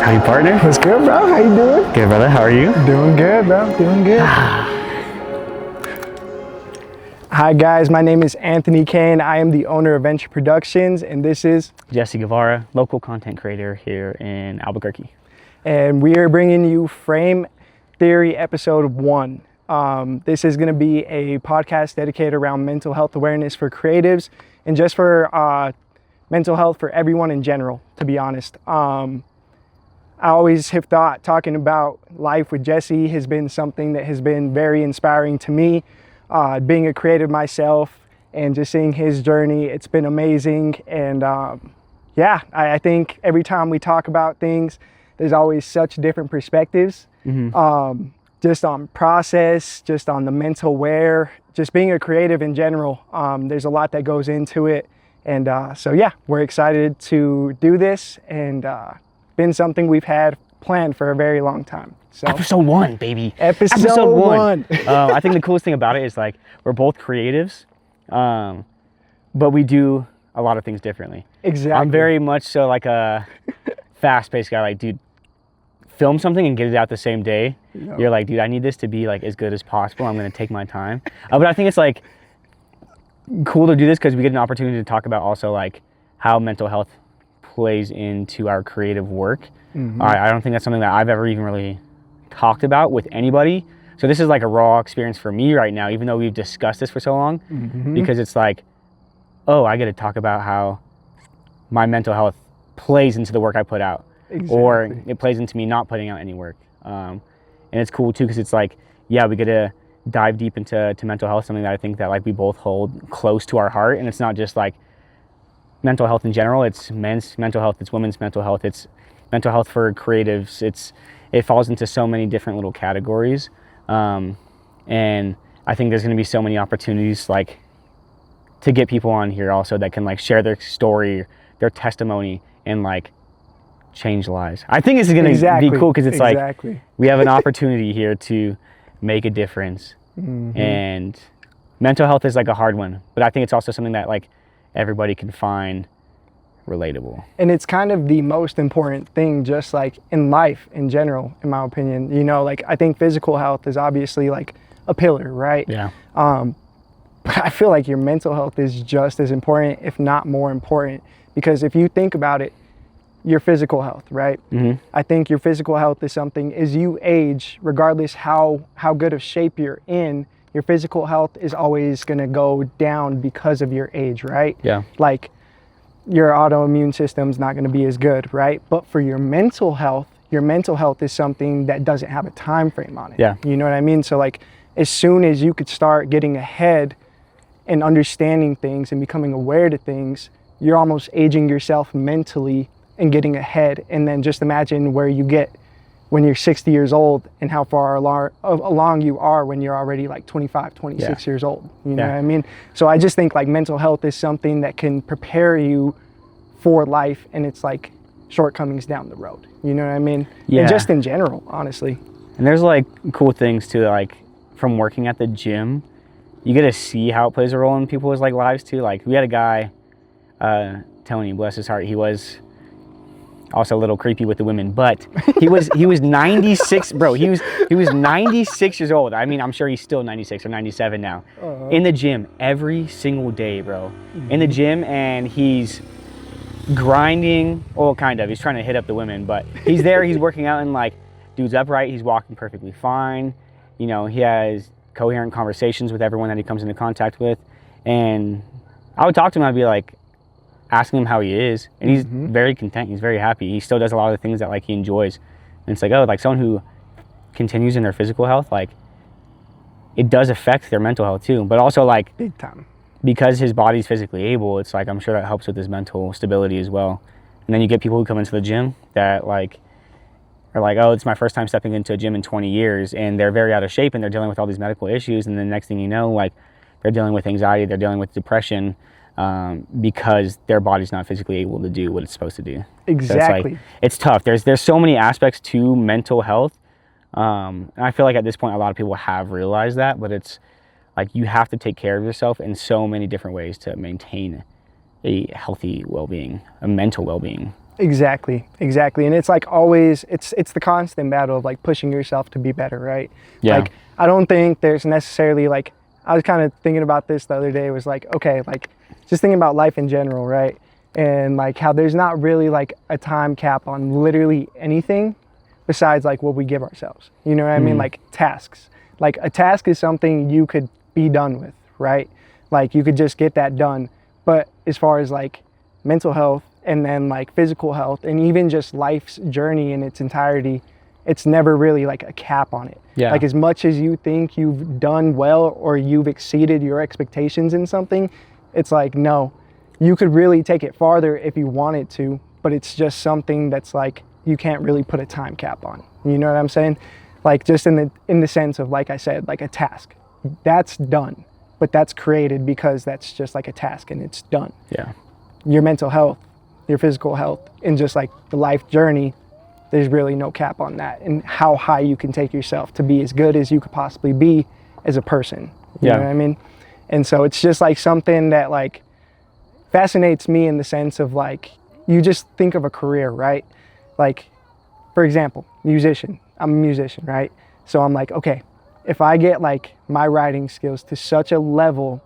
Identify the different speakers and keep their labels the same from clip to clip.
Speaker 1: How you, partner?
Speaker 2: What's good, bro? How you doing?
Speaker 1: Good, brother. How are you?
Speaker 2: Doing good, bro. Doing good. Hi, guys. My name is Anthony Kain. I am the owner of VNTRE Productions, and this is
Speaker 1: Jesse Guevara, local content creator here in Albuquerque.
Speaker 2: And we are bringing you Frame Theory Episode 1. This is going to be a podcast dedicated around mental health awareness for creatives and just for mental health for everyone in general, to be honest. I always have thought talking about life with Jesse has been something that has been very inspiring to me. Being a creative myself and just seeing his journey, it's been amazing. And yeah, I think every time we talk about things, there's always such different perspectives. Just on process, just on the mental wear, just being a creative in general. There's a lot that goes into it. And so yeah, we're excited to do this, and been something we've had planned for a very long time. So
Speaker 1: Episode 1, baby.
Speaker 2: Episode one.
Speaker 1: I think the coolest thing about it is like we're both creatives, but we do a lot of things differently.
Speaker 2: Exactly.
Speaker 1: I'm very much so like a fast-paced guy. Like, dude, film something and get it out the same day.
Speaker 2: Yep.
Speaker 1: You're like, dude, I need this to be like as good as possible. I'm gonna take my time. But I think it's like cool to do this because we get an opportunity to talk about also like how mental health plays into our creative work. I don't think that's something that I've ever even really talked about with anybody. So this is like a raw experience for me right now, even though we've discussed this for so long, because it's like, oh, I get to talk about how my mental health plays into the work I put out.
Speaker 2: Exactly.
Speaker 1: Or it plays into me not putting out any work. And it's cool too, because it's like, yeah, we get to dive deep into mental health, something that I think that like we both hold close to our heart. And it's not just like mental health in general, it's men's mental health, it's women's mental health, it's mental health for creatives. It falls into so many different little categories. And I think there's gonna be so many opportunities like to get people on here also that can like share their story, their testimony, and like change lives. I think it's gonna be cool because it's like we have an opportunity here to make a difference. And mental health is like a hard one, but I think it's also something that like everybody can find relatable.
Speaker 2: And it's kind of the most important thing, just like in life in general, in my opinion. You know, like I think physical health is obviously like a pillar, right?
Speaker 1: Yeah.
Speaker 2: But I feel like your mental health is just as important, if not more important, because if you think about it, your physical health, right? I think your physical health is something, as you age, regardless how good of shape you're in, your physical health is always gonna go down because of your age, right?
Speaker 1: Yeah.
Speaker 2: Like your autoimmune system's not gonna be as good, right? But for your mental health is something that doesn't have a time frame on it.
Speaker 1: Yeah.
Speaker 2: You know what I mean? So like as soon as you could start getting ahead and understanding things and becoming aware to things, you're almost aging yourself mentally and getting ahead. And then just imagine where you get when you're 60 years old and how far along you are when you're already like 25, 26 years old. You know what I mean? So I just think like mental health is something that can prepare you for life, and it's like shortcomings down the road. You know what I mean?
Speaker 1: Yeah.
Speaker 2: And just in general, honestly.
Speaker 1: And there's like cool things too, like from working at the gym, you get to see how it plays a role in people's like lives too. Like we had a guy, Tony, bless his heart, he was also a little creepy with the women, but he was 96, bro. He was 96 years old. I mean, I'm sure he's still 96 or 97 now. In the gym every single day, bro. In the gym, and he's grinding. Well, kind of. He's trying to hit up the women, but he's there. He's working out, and like, dude's upright. He's walking perfectly fine. You know, he has coherent conversations with everyone that he comes into contact with, and I would talk to him. I'd be like, asking him how he is, and he's very content, he's very happy, he still does a lot of the things that like he enjoys. And it's like, oh, like someone who continues in their physical health, like it does affect their mental health too, but also like
Speaker 2: big time,
Speaker 1: because his body's physically able, it's like I'm sure that helps with his mental stability as well. And then you get people who come into the gym that like are like, oh, it's my first time stepping into a gym in 20 years, and they're very out of shape and they're dealing with all these medical issues, and then the next thing you know, like they're dealing with anxiety, they're dealing with depression, because their body's not physically able to do what it's supposed to do.
Speaker 2: Exactly.
Speaker 1: So it's tough. There's so many aspects to mental health. And I feel like at this point, a lot of people have realized that, but it's like you have to take care of yourself in so many different ways to maintain a healthy well-being, a mental well-being.
Speaker 2: Exactly. And it's like always, it's the constant battle of like pushing yourself to be better, right?
Speaker 1: Yeah.
Speaker 2: Like, I don't think there's necessarily like, I was kind of thinking about this the other day. It was like, okay, like just thinking about life in general, right? And like how there's not really like a time cap on literally anything besides like what we give ourselves. You know what I mean? Like tasks. Like a task is something you could be done with, right? Like you could just get that done. But as far as like mental health and then like physical health and even just life's journey in its entirety, it's never really like a cap on it.
Speaker 1: Yeah.
Speaker 2: Like as much as you think you've done well or you've exceeded your expectations in something, it's like, no, you could really take it farther if you wanted to, but it's just something that's like, you can't really put a time cap on. You know what I'm saying? Like just in the sense of, like I said, like a task, that's done, but that's created because that's just like a task and it's done.
Speaker 1: Yeah.
Speaker 2: Your mental health, your physical health, and just like the life journey, there's really no cap on that and how high you can take yourself to be as good as you could possibly be as a person. You know what I mean? And so it's just like something that like fascinates me in the sense of like, you just think of a career, right? Like, for example, musician. I'm a musician, right? So I'm like, okay, if I get like my writing skills to such a level,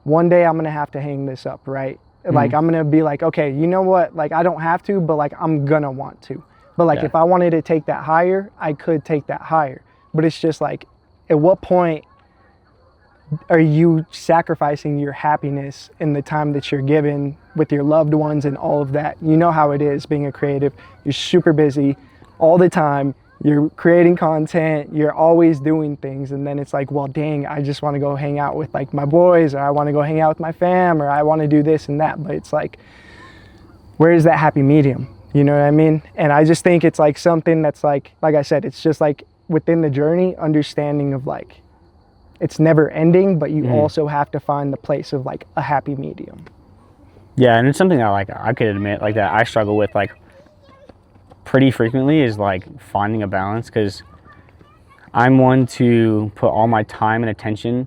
Speaker 2: one day I'm gonna have to hang this up, right? Like I'm gonna be like, okay, you know what? Like I don't have to, but like I'm gonna want to. But like if I wanted to take that higher, I could take that higher. But it's just like, at what point are you sacrificing your happiness in the time that you're given with your loved ones and all of that? You know how it is being a creative. You're super busy all the time. You're creating content. You're always doing things. And then it's like, well, dang, I just want to go hang out with like my boys, or I want to go hang out with my fam, or I want to do this and that. But it's like, where is that happy medium? You know what I mean? And I just think it's like something that's like I said, it's just like within the journey, understanding of like, it's never ending, but you also have to find the place of like a happy medium.
Speaker 1: Yeah, and it's something that like I could admit like that I struggle with like pretty frequently is like finding a balance, because I'm one to put all my time and attention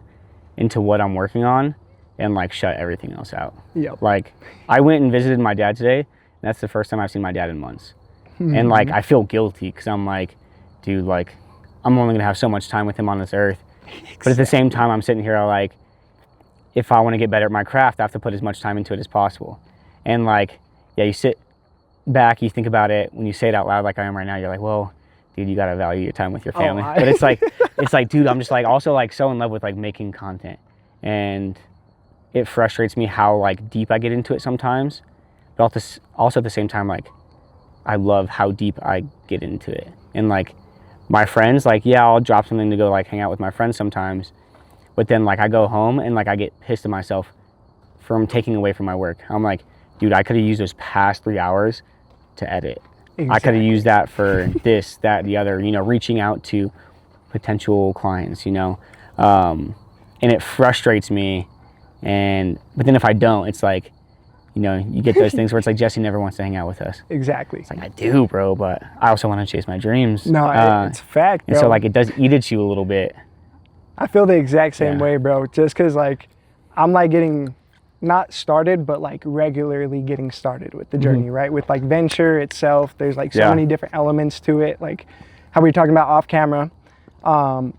Speaker 1: into what I'm working on and like shut everything else out.
Speaker 2: Yep.
Speaker 1: Like I went and visited my dad today, and that's the first time I've seen my dad in months. And like I feel guilty because I'm like, dude, like I'm only gonna have so much time with him on this earth. Exactly. But at the same time, I'm sitting here like, if I want to get better at my craft, I have to put as much time into it as possible. And like, yeah, you sit back, you think about it. When you say it out loud like I am right now, you're like, well, dude, you gotta value your time with your family. But it's like, dude, I'm just like also like so in love with like making content, and it frustrates me how like deep I get into it sometimes. But also at the same time, like I love how deep I get into it. And like my friends, like, yeah, I'll drop something to go like hang out with my friends sometimes, but then like I go home and like I get pissed at myself from taking away from my work. I'm like, dude, I could have used those past 3 hours to edit. Exactly. I could have used that for this, that, the other, you know, reaching out to potential clients, you know. And it frustrates me. But then if I don't, it's like, you know, you get those things where it's like, Jesse never wants to hang out with us.
Speaker 2: Exactly.
Speaker 1: It's like, I do, bro, but I also want to chase my dreams.
Speaker 2: No, it's a fact, bro.
Speaker 1: And so like it does eat at you a little bit.
Speaker 2: I feel the exact same way, bro. Just because like I'm like getting not started, but like regularly getting started with the journey, right? With like VNTRE itself, there's like so many different elements to it, like how we were talking about off camera. And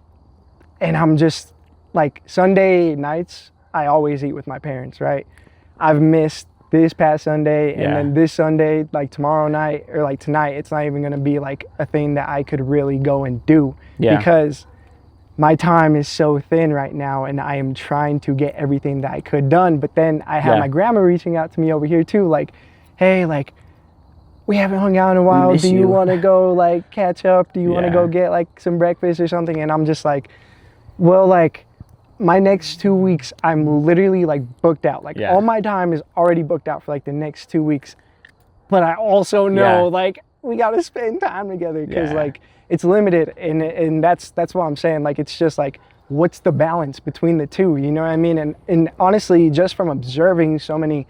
Speaker 2: I'm just like, Sunday nights, I always eat with my parents, right? I've missed this past Sunday, and then this Sunday, like tomorrow night or like tonight, it's not even gonna be like a thing that I could really go and do because my time is so thin right now, and I am trying to get everything that I could done. But then I have my grandma reaching out to me over here too, like, hey, like, we haven't hung out in a while. Do you want to go like catch up? Do you want to go get like some breakfast or something? And I'm just like, well, like my next 2 weeks, I'm literally like booked out. Like all my time is already booked out for like the next 2 weeks. But I also know like we got to spend time together because like it's limited. And that's what I'm saying. Like, it's just like, what's the balance between the two? You know what I mean? And honestly, just from observing so many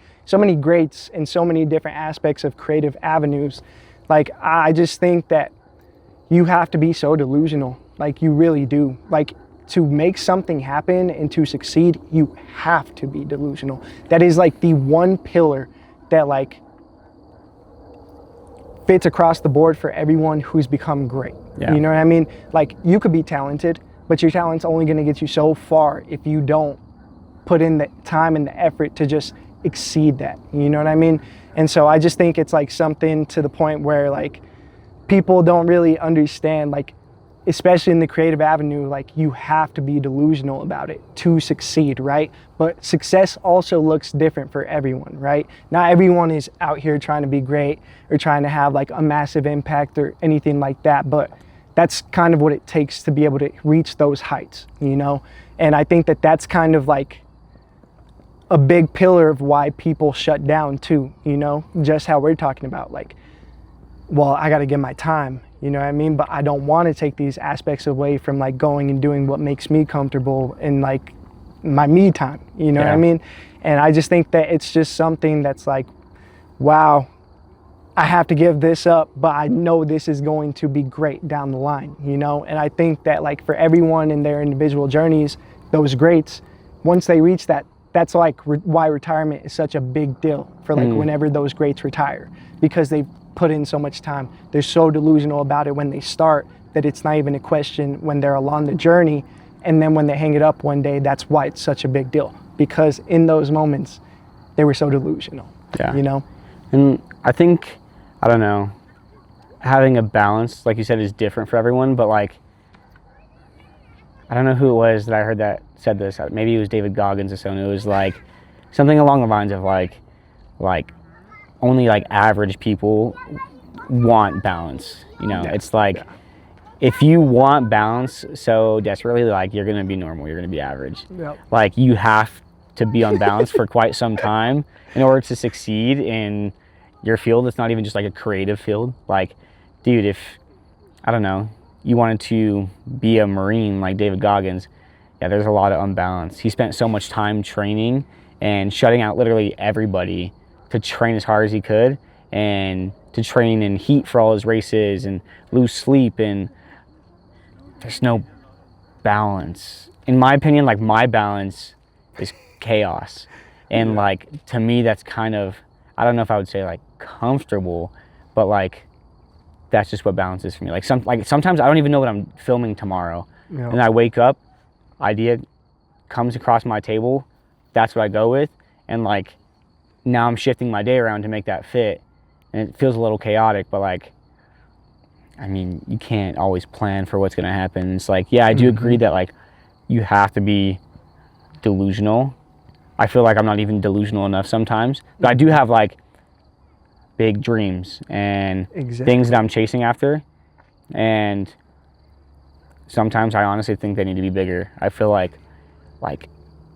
Speaker 2: greats in so many different aspects of creative avenues, like I just think that you have to be so delusional. Like you really do. Like, to make something happen and to succeed, you have to be delusional. That is like the one pillar that like fits across the board for everyone who's become great.
Speaker 1: Yeah.
Speaker 2: You know what I mean? Like, you could be talented, but your talent's only going to get you so far if you don't put in the time and the effort to just exceed that. You know what I mean? And so I just think it's like something to the point where like people don't really understand, like, especially in the creative avenue, like, you have to be delusional about it to succeed, right? But success also looks different for everyone, right? Not everyone is out here trying to be great or trying to have like a massive impact or anything like that, but that's kind of what it takes to be able to reach those heights, you know? And I think that that's kind of like a big pillar of why people shut down too, you know? Just how we're talking about, like, well, I got to give my time, you know what I mean? But I don't want to take these aspects away from like going and doing what makes me comfortable in like my me time, you know what I mean? And I just think that it's just something that's like, wow, I have to give this up, but I know this is going to be great down the line, you know? And I think that like for everyone in their individual journeys, those greats, once they reach that, that's like why retirement is such a big deal for like whenever those greats retire, because they've put in so much time. They're so delusional about it when they start that it's not even a question when they're along the journey. And then when they hang it up one day, that's why it's such a big deal, because in those moments they were so delusional, you know?
Speaker 1: And I think, I don't know, having a balance, like you said, is different for everyone, but like, I don't know who it was that I heard that said this. Maybe it was David Goggins or someone. It was like something along the lines of like only like average people want balance. You know, it's like if you want balance so desperately, like you're gonna be normal, you're gonna be average. Like you have to be on balance for quite some time in order to succeed in your field. It's not even just like a creative field. Like, dude, if I don't know, you wanted to be a Marine like David Goggins, yeah, there's a lot of unbalance. He spent so much time training and shutting out literally everybody to train as hard as he could and to train in heat for all his races and lose sleep, and there's no balance. In my opinion, like my balance is chaos. And like, to me, that's kind of, I don't know if I would say like comfortable, but like, that's just what balance is for me. Like sometimes I don't even know what I'm filming tomorrow. And I wake up, idea comes across my table, that's what I go with. And like, now I'm shifting my day around to make that fit. And it feels a little chaotic, but like, I mean, you can't always plan for what's gonna happen. It's like, yeah, I do agree that like, you have to be delusional. I feel like I'm not even delusional enough sometimes, but I do have like big dreams and things that I'm chasing after. And sometimes I honestly think they need to be bigger. I feel like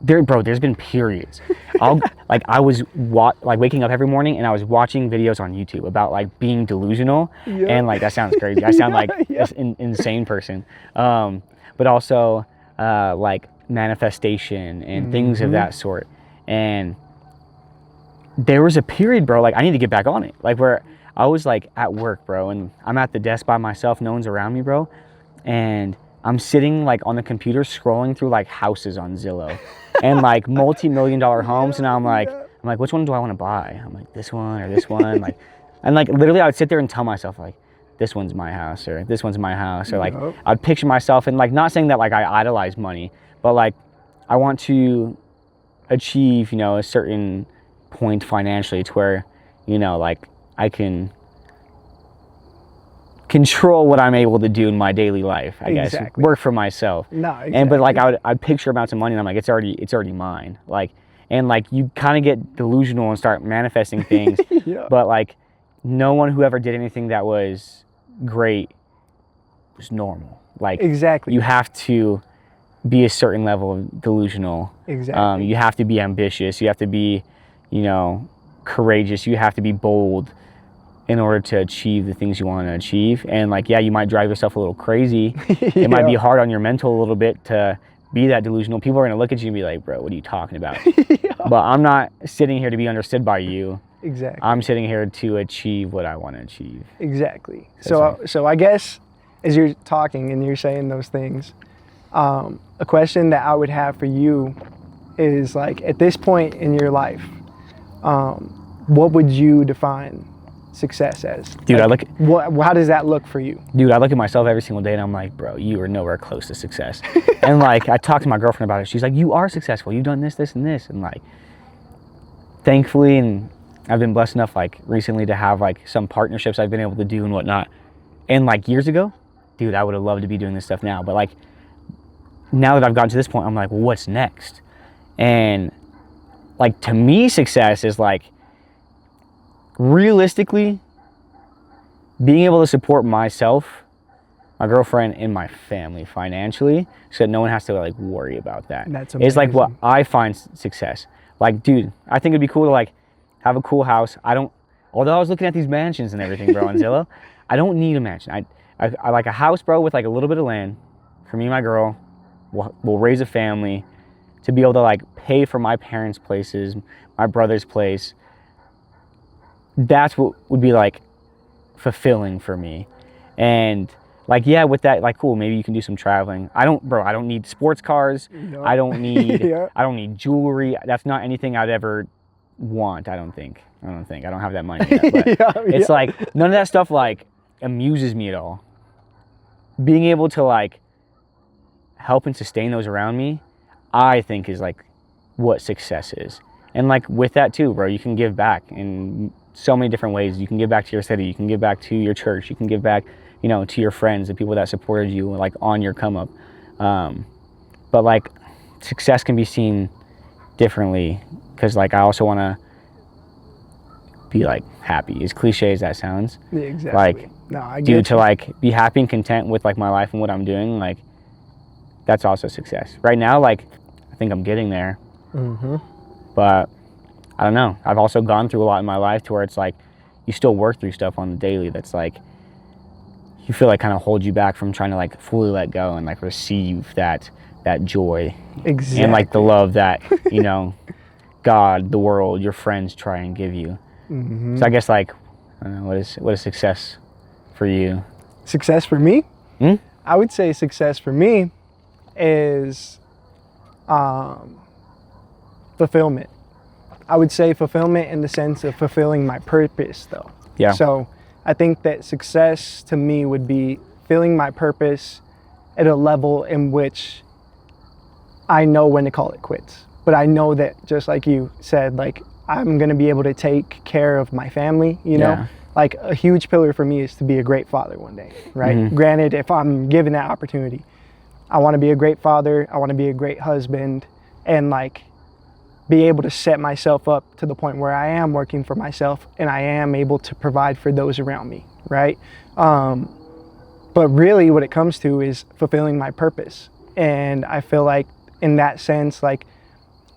Speaker 1: there's been periods. I was waking up every morning and I was watching videos on YouTube about like being delusional, and like that sounds crazy. I sound like an insane person, but also like manifestation and things of that sort. And there was a period, bro, like I need to get back on it, like where I was like at work, bro, and I'm at the desk by myself, no one's around me, bro, and I'm sitting like on the computer scrolling through like houses on Zillow and like multi-million-dollar homes, and I'm like, which one do I want to buy? I'm like, this one or this one, like, and like literally I would sit there and tell myself like, this one's my house, or this one's my house, or like I'd picture myself, and like, not saying that like I idolize money, but like I want to achieve, you know, a certain point financially to where, you know, like I can control what I'm able to do in my daily life, I guess, work for myself. And but like I'd picture amounts of money and I'm like, it's already mine. Like, and like you kind of get delusional and start manifesting things, but like no one who ever did anything that was great was normal. Like you have to be a certain level of delusional. You have to be ambitious, you have to be, you know, courageous, you have to be bold in order to achieve the things you want to achieve. And like, yeah, you might drive yourself a little crazy. It might be hard on your mental a little bit to be that delusional. People are going to look at you and be like, bro, what are you talking about? But I'm not sitting here to be understood by you. I'm sitting here to achieve what I want to achieve.
Speaker 2: So I guess as you're talking and you're saying those things, a question that I would have for you is like, at this point in your life, what would you define success as?
Speaker 1: Dude,
Speaker 2: How does that look for you?
Speaker 1: Dude, I look at myself every single day and I'm like, bro, you are nowhere close to success. And like, I talked to my girlfriend about it. She's like, you are successful. You've done this, and this. And like, thankfully, and I've been blessed enough like recently to have like some partnerships I've been able to do and whatnot. And like years ago, dude, I would have loved to be doing this stuff now. But like, now that I've gotten to this point, I'm like, well, what's next? And like, to me, success is like, realistically, being able to support myself, my girlfriend, and my family financially, so that no one has to like worry about that.
Speaker 2: That's amazing.
Speaker 1: It's like what I find success. Like, dude, I think it'd be cool to like have a cool house. Although I was looking at these mansions and everything, bro, on Zillow, I don't need a mansion. I like a house, bro, with like a little bit of land for me and my girl. We'll raise a family, to be able to like pay for my parents' places, my brother's place. That's what would be like fulfilling for me. And like, yeah, with that, like, cool, maybe you can do some traveling. I don't need sports cars. No. I don't need jewelry. That's not anything I'd ever want. I don't think. I don't have that money yet, but it's like, none of that stuff like amuses me at all. Being able to like help and sustain those around me, I think is like what success is. And like with that too, bro, you can give back in so many different ways. You can give back to your city, you can give back to your church, you can give back, you know, to your friends, the people that supported you like on your come up. But like, success can be seen differently, because like I also want to be like happy, as cliche as that sounds.
Speaker 2: Yeah, exactly.
Speaker 1: Like,
Speaker 2: no, I get
Speaker 1: dude,
Speaker 2: you.
Speaker 1: to like be happy and content with like my life and what I'm doing, like that's also success. Right now, like I think I'm getting there.
Speaker 2: Mm-hmm.
Speaker 1: But I don't know. I've also gone through a lot in my life to where it's like you still work through stuff on the daily that's like you feel like kind of holds you back from trying to like fully let go and like receive that joy.
Speaker 2: Exactly.
Speaker 1: And like the love that, you know, God, the world, your friends try and give you.
Speaker 2: Mm-hmm.
Speaker 1: So I guess like, I don't know, what is success for you?
Speaker 2: Success for me? I would say success for me is fulfillment. I would say fulfillment in the sense of fulfilling my purpose, though.
Speaker 1: Yeah.
Speaker 2: So I think that success to me would be filling my purpose at a level in which I know when to call it quits. But I know that, just like you said, like I'm going to be able to take care of my family, you know?
Speaker 1: Yeah.
Speaker 2: Like a huge pillar for me is to be a great father one day, right?
Speaker 1: Mm-hmm.
Speaker 2: Granted, if I'm given that opportunity, I want to be a great father, I want to be a great husband, and like be able to set myself up to the point where I am working for myself and I am able to provide for those around me, right? But really what it comes to is fulfilling my purpose. And I feel like in that sense, like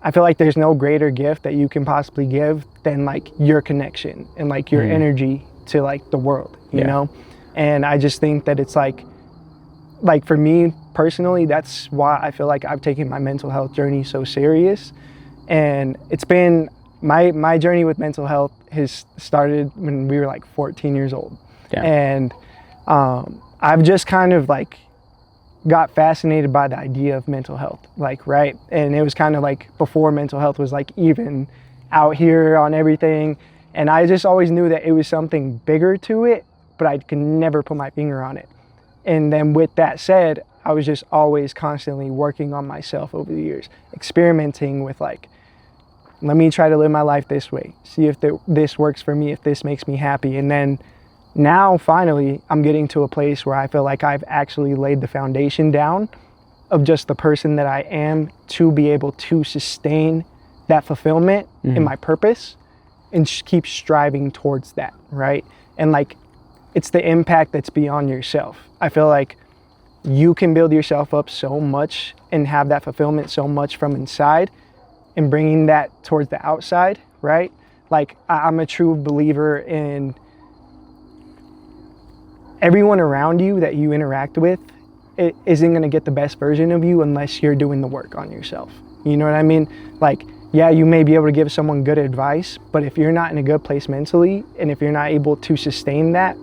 Speaker 2: I feel like there's no greater gift that you can possibly give than like your connection and like your energy to like the world, you know? And I just think that it's like for me personally, that's why I feel like I've taken my mental health journey so serious. And it's been, my journey with mental health has started when we were like 14 years old.
Speaker 1: Yeah.
Speaker 2: And I've just kind of like got fascinated by the idea of mental health, like, right? And it was kind of like before mental health was like even out here on everything. And I just always knew that it was something bigger to it, but I could never put my finger on it. And then with that said, I was just always constantly working on myself over the years, experimenting with like, let me try to live my life this way, see if this works for me, if this makes me happy. And then now finally I'm getting to a place where I feel like I've actually laid the foundation down of just the person that I am to be able to sustain that fulfillment in my purpose and keep striving towards that, right? And like, it's the impact that's beyond yourself. I feel like you can build yourself up so much and have that fulfillment so much from inside and bringing that towards the outside, right? Like I'm a true believer in everyone around you that you interact with, it isn't going to get the best version of you unless you're doing the work on yourself. You know what I mean? Like, yeah, you may be able to give someone good advice, but if you're not in a good place mentally, and if you're not able to sustain that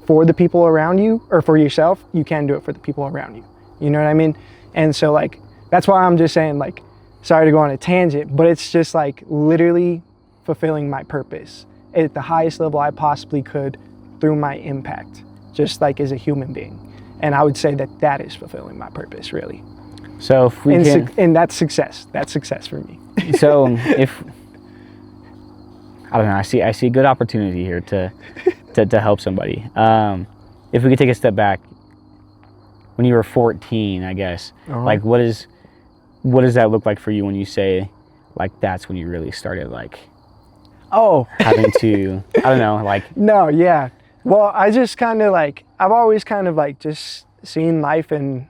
Speaker 2: for the people around you or for yourself, you can do it for the people around you. You know what I mean? And so like, that's why I'm just saying, like, sorry to go on a tangent, but it's just like literally fulfilling my purpose at the highest level I possibly could through my impact, just like as a human being. And I would say that that is fulfilling my purpose, really.
Speaker 1: So if we
Speaker 2: and that's success. That's success for me.
Speaker 1: So if I don't know, I see a good opportunity here to help somebody. If we could take a step back, when you were 14, I guess, like what does that look like for you when you say, like, that's when you really started, like, having to, I don't know, like.
Speaker 2: No, yeah. Well, I just kind of like, I've always kind of like just seen life, and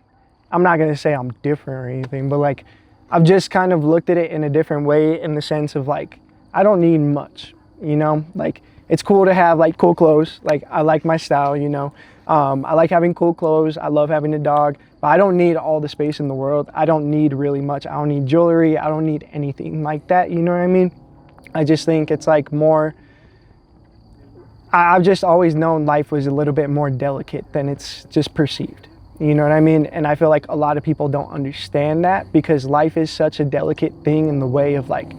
Speaker 2: I'm not going to say I'm different or anything, but like, I've just kind of looked at it in a different way, in the sense of like, I don't need much, you know, like it's cool to have like cool clothes. Like I like my style, you know, I like having cool clothes. I love having a dog, but I don't need all the space in the world. I don't need really much. I don't need jewelry. I don't need anything like that. You know what I mean? I just think it's like more, I've just always known life was a little bit more delicate than it's just perceived. You know what I mean? And I feel like a lot of people don't understand that, because life is such a delicate thing in the way of like,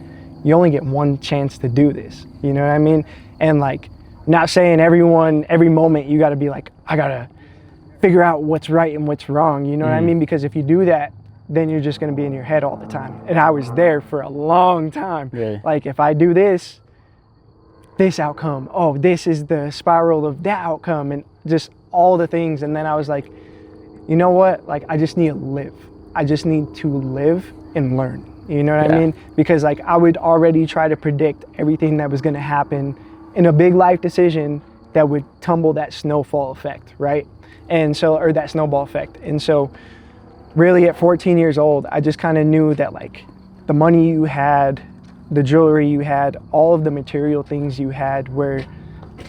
Speaker 2: you only get one chance to do this. You know what I mean? And like, not saying every moment you got to be like, I got to figure out what's right and what's wrong. You know what I mean? Because if you do that, then you're just going to be in your head all the time. And I was there for a long time.
Speaker 1: Really?
Speaker 2: Like if I do this outcome, this is the spiral of that outcome, and just all the things. And then I was like, you know what? Like, I just need to live. I just need to live and learn. You know what I mean? Because like I would already try to predict everything that was going to happen in a big life decision that would tumble that snowfall effect, right? And so, or that snowball effect. And so really at 14 years old, I just kind of knew that like the money you had, the jewelry you had, all of the material things you had were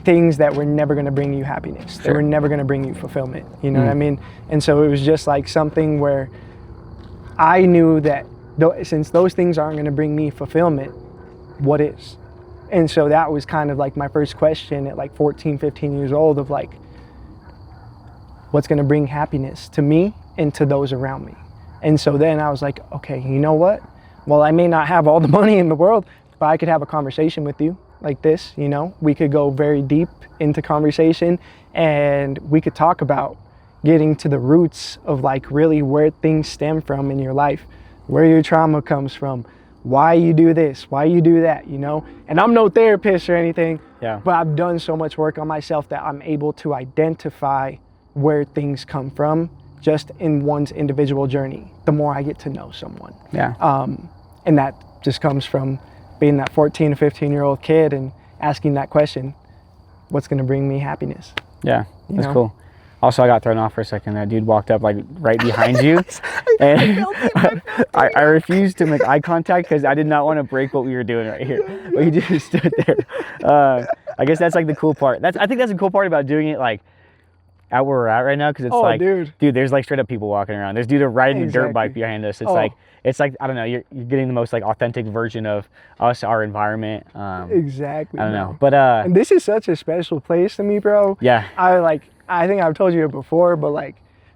Speaker 2: things that were never going to bring you happiness. They were never going to bring you fulfillment. You know what I mean? And so it was just like something where I knew that since those things aren't going to bring me fulfillment, what is? And so that was kind of like my first question at like 14, 15 years old, of like, what's going to bring happiness to me and to those around me? And so then I was like, okay, you know what? Well, I may not have all the money in the world, but I could have a conversation with you like this, you know? We could go very deep into conversation, and we could talk about getting to the roots of like really where things stem from in your life, where your trauma comes from, why you do this, why you do that, you know? And I'm no therapist or anything, but I've done so much work on myself that I'm able to identify where things come from just in one's individual journey, the more I get to know someone. And that just comes from being that 14 to 15-year-old kid and asking that question, what's gonna bring me happiness?
Speaker 1: Yeah, that's cool. Also, I got thrown off for a second. That dude walked up like right behind you, and I refused to make eye contact because I did not want to break what we were doing right here. But he just stood there. I guess that's like the cool part. I think that's the cool part about doing it like out where we're at right now, because it's dude, there's like straight up people walking around. There's dude riding a dirt bike behind us. It's like I don't know. You're getting the most like authentic version of us, our environment.
Speaker 2: Exactly.
Speaker 1: I don't know, but
Speaker 2: and this is such a special place to me, bro.
Speaker 1: Yeah.
Speaker 2: I think I've told you it before, but like,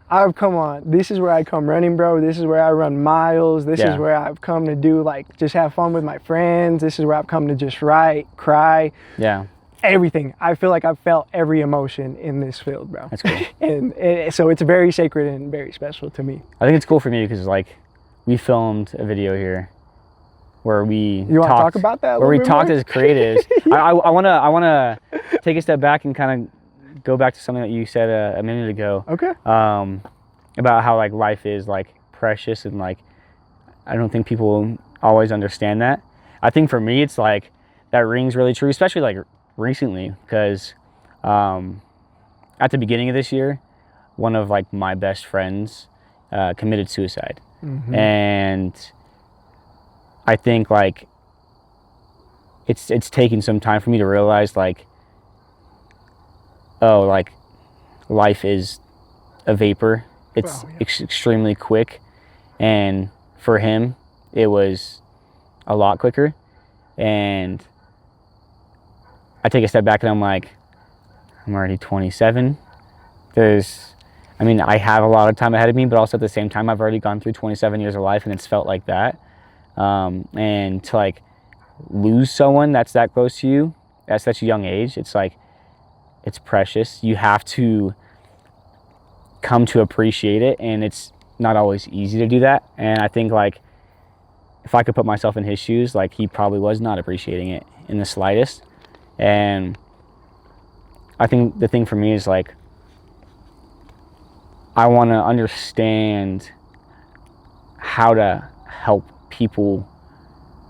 Speaker 2: this is where I come running, bro. This is where I run miles. This is where I've come to do, like, just have fun with my friends. This is where I've come to just write, cry. Yeah. Everything. I feel like I've felt every emotion in this field, bro.
Speaker 1: That's cool.
Speaker 2: and so it's very sacred and very special to me.
Speaker 1: I think it's cool for me because, like, we filmed a video here where we
Speaker 2: You want to talk about that?
Speaker 1: Where we talked as creatives. I wanna take a step back and kind of go back to something that you said a minute ago.
Speaker 2: Okay.
Speaker 1: About how like life is like precious, and like I don't think people always understand that. I think for me it's like that rings really true, especially like recently, because at the beginning of this year, one of like my best friends committed suicide. And I think like it's taken some time for me to realize like, oh, like life is a vapor. It's extremely quick, and for him it was a lot quicker. And I take a step back and I'm like, I'm already 27. I have a lot of time ahead of me, but also at the same time I've already gone through 27 years of life, and it's felt like that. And to like lose someone that's that close to you at such a young age, it's like, it's precious. You have to come to appreciate it, and it's not always easy to do that. And I think like, if I could put myself in his shoes, like he probably was not appreciating it in the slightest. And I think the thing for me is like, I want to understand how to help people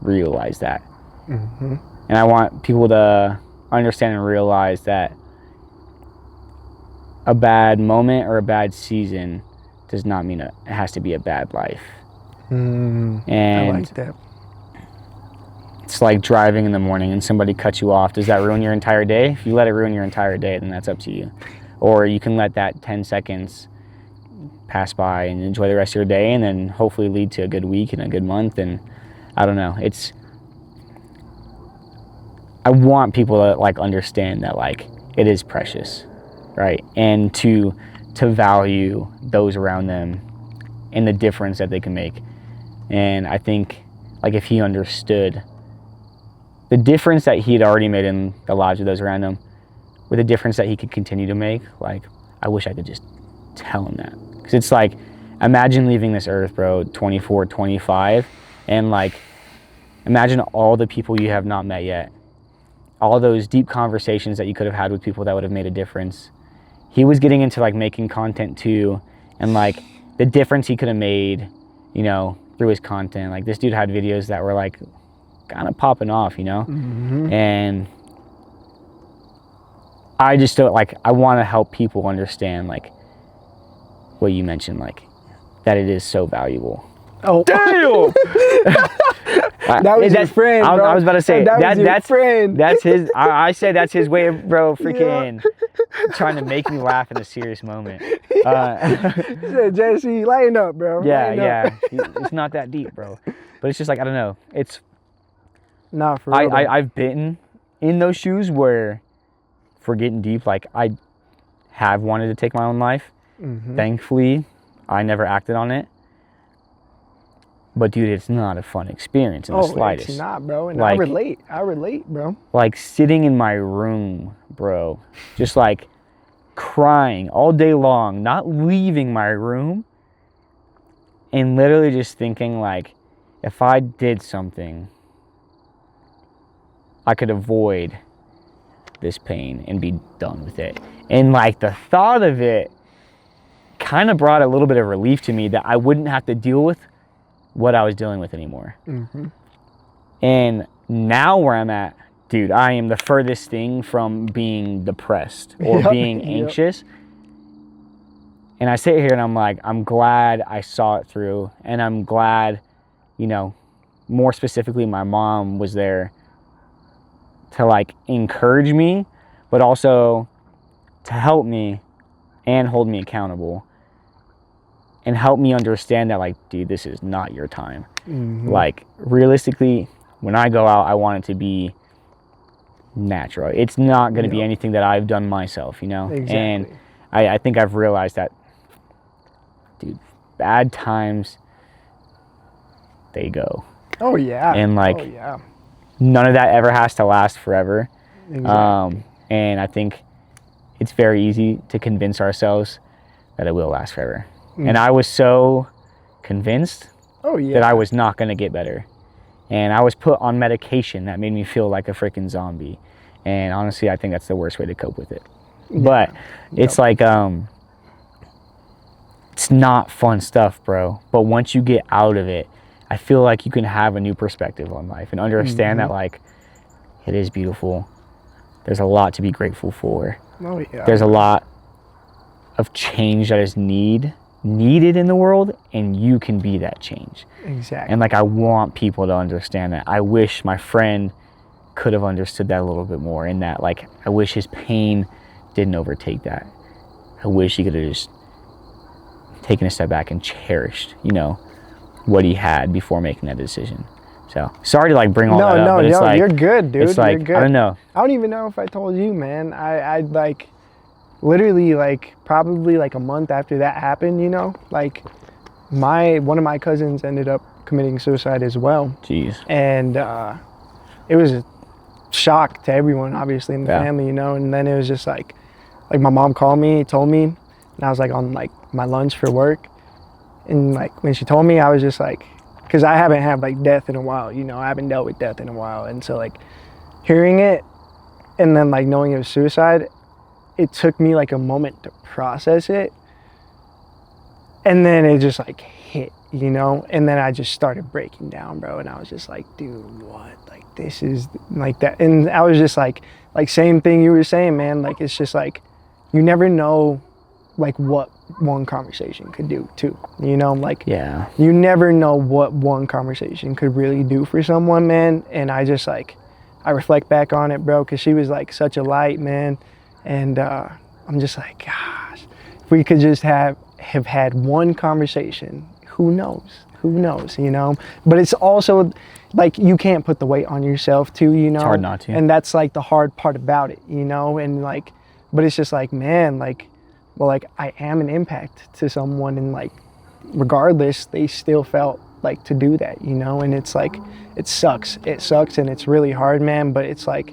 Speaker 1: realize that.
Speaker 2: Mm-hmm.
Speaker 1: And I want people to understand and realize that a bad moment or a bad season does not mean it has to be a bad life. And
Speaker 2: I like that.
Speaker 1: It's like driving in the morning and somebody cuts you off. Does that ruin your entire day? If you let it ruin your entire day, then that's up to you. Or you can let that 10 seconds pass by and enjoy the rest of your day, and then hopefully lead to a good week and a good month. And I don't know, I want people to like understand that like it is precious, right? And to value those around them and the difference that they can make. And I think like if he understood the difference that he had already made in the lives of those around him, with the difference that he could continue to make, like I wish I could just tell him that. Because it's like, imagine leaving this earth, bro, 24, 25, and like, imagine all the people you have not met yet. All those deep conversations that you could have had with people that would have made a difference. He was getting into like making content too, and like the difference he could have made, you know, through his content. Like this dude had videos that were like kind of popping off, you know?
Speaker 2: Mm-hmm.
Speaker 1: And I just don't like, I want to help people understand like what you mentioned, like that it is so valuable.
Speaker 2: Oh,
Speaker 1: damn!
Speaker 2: That was your friend, bro.
Speaker 1: I was about to say
Speaker 2: that's friend.
Speaker 1: That's his. I say that's his way of, bro, freaking trying to make me laugh in a serious moment.
Speaker 2: He said, Jesse, lighten up, bro.
Speaker 1: Yeah. It's not that deep, bro. But it's just like, I don't know. It's
Speaker 2: not for real.
Speaker 1: I've been in those shoes where, for getting deep, like I have wanted to take my own life.
Speaker 2: Mm-hmm.
Speaker 1: Thankfully, I never acted on it. But dude, it's not a fun experience in the slightest.
Speaker 2: It's not, bro. And
Speaker 1: like,
Speaker 2: I relate, bro.
Speaker 1: Like sitting in my room, bro, just like crying all day long, not leaving my room, and literally just thinking like, if I did something, I could avoid this pain and be done with it. And like the thought of it kind of brought a little bit of relief to me that I wouldn't have to deal with what I was dealing with anymore.
Speaker 2: Mm-hmm.
Speaker 1: And now where I'm at, dude, I am the furthest thing from being depressed or being anxious. And I sit here and I'm like, I'm glad I saw it through, and I'm glad, you know, more specifically, my mom was there to like encourage me, but also to help me and hold me accountable. And help me understand that, like, dude, this is not your time.
Speaker 2: Mm-hmm.
Speaker 1: Like, realistically, when I go out, I want it to be natural. It's not going to be anything that I've done myself, you know?
Speaker 2: Exactly.
Speaker 1: And I think I've realized that, dude, bad times, they go.
Speaker 2: Oh, yeah.
Speaker 1: And, like, none of that ever has to last forever.
Speaker 2: Exactly.
Speaker 1: And I think it's very easy to convince ourselves that it will last forever. And I was so convinced that I was not going to get better. And I was put on medication that made me feel like a freaking zombie. And honestly, I think that's the worst way to cope with it. But it's like, it's not fun stuff, bro. But once you get out of it, I feel like you can have a new perspective on life and understand that, like, it is beautiful. There's a lot to be grateful for.
Speaker 2: Oh, yeah.
Speaker 1: There's a lot of change that is needed in the world, and you can be that change.
Speaker 2: Exactly.
Speaker 1: And like, I want people to understand that. I wish my friend could have understood that a little bit more, in that, like, I wish his pain didn't overtake that. I wish he could have just taken a step back and cherished, you know, what he had before making that decision. So sorry to like bring all that up, but it's like,
Speaker 2: you're good, dude.
Speaker 1: It's like,
Speaker 2: you're good.
Speaker 1: I don't know.
Speaker 2: I don't even know if I told you, man. I like, literally, like, probably like a month after that happened, you know, like one of my cousins ended up committing suicide as well.
Speaker 1: Jeez.
Speaker 2: And it was shock to everyone, obviously, in the family, you know. And then it was just like my mom called me, told me, and I was like on like my lunch for work. And like when she told me, I was just like, because I haven't had like death in a while, you know, I haven't dealt with death in a while. And so like hearing it and then like knowing it was suicide, it took me like a moment to process it. And then it just like hit, you know, and then I just started breaking down, bro. And I was just like, dude, what? Like, this is like that. And I was just like same thing you were saying, man. Like, it's just like, you never know like what one conversation could do too, you know, like,
Speaker 1: yeah,
Speaker 2: you never know what one conversation could really do for someone, man. And I just like, I reflect back on it, bro, because she was like such a light, man. And I'm just like, gosh, if we could just have had one conversation, who knows, you know. But it's also like, you can't put the weight on yourself too, you know.
Speaker 1: It's hard not to.
Speaker 2: And that's like the hard part about it, you know. And like, but it's just like, man, like, well, like, I am an impact to someone, and like, regardless, they still felt like to do that, you know. And it's like, it sucks, and it's really hard, man. But it's like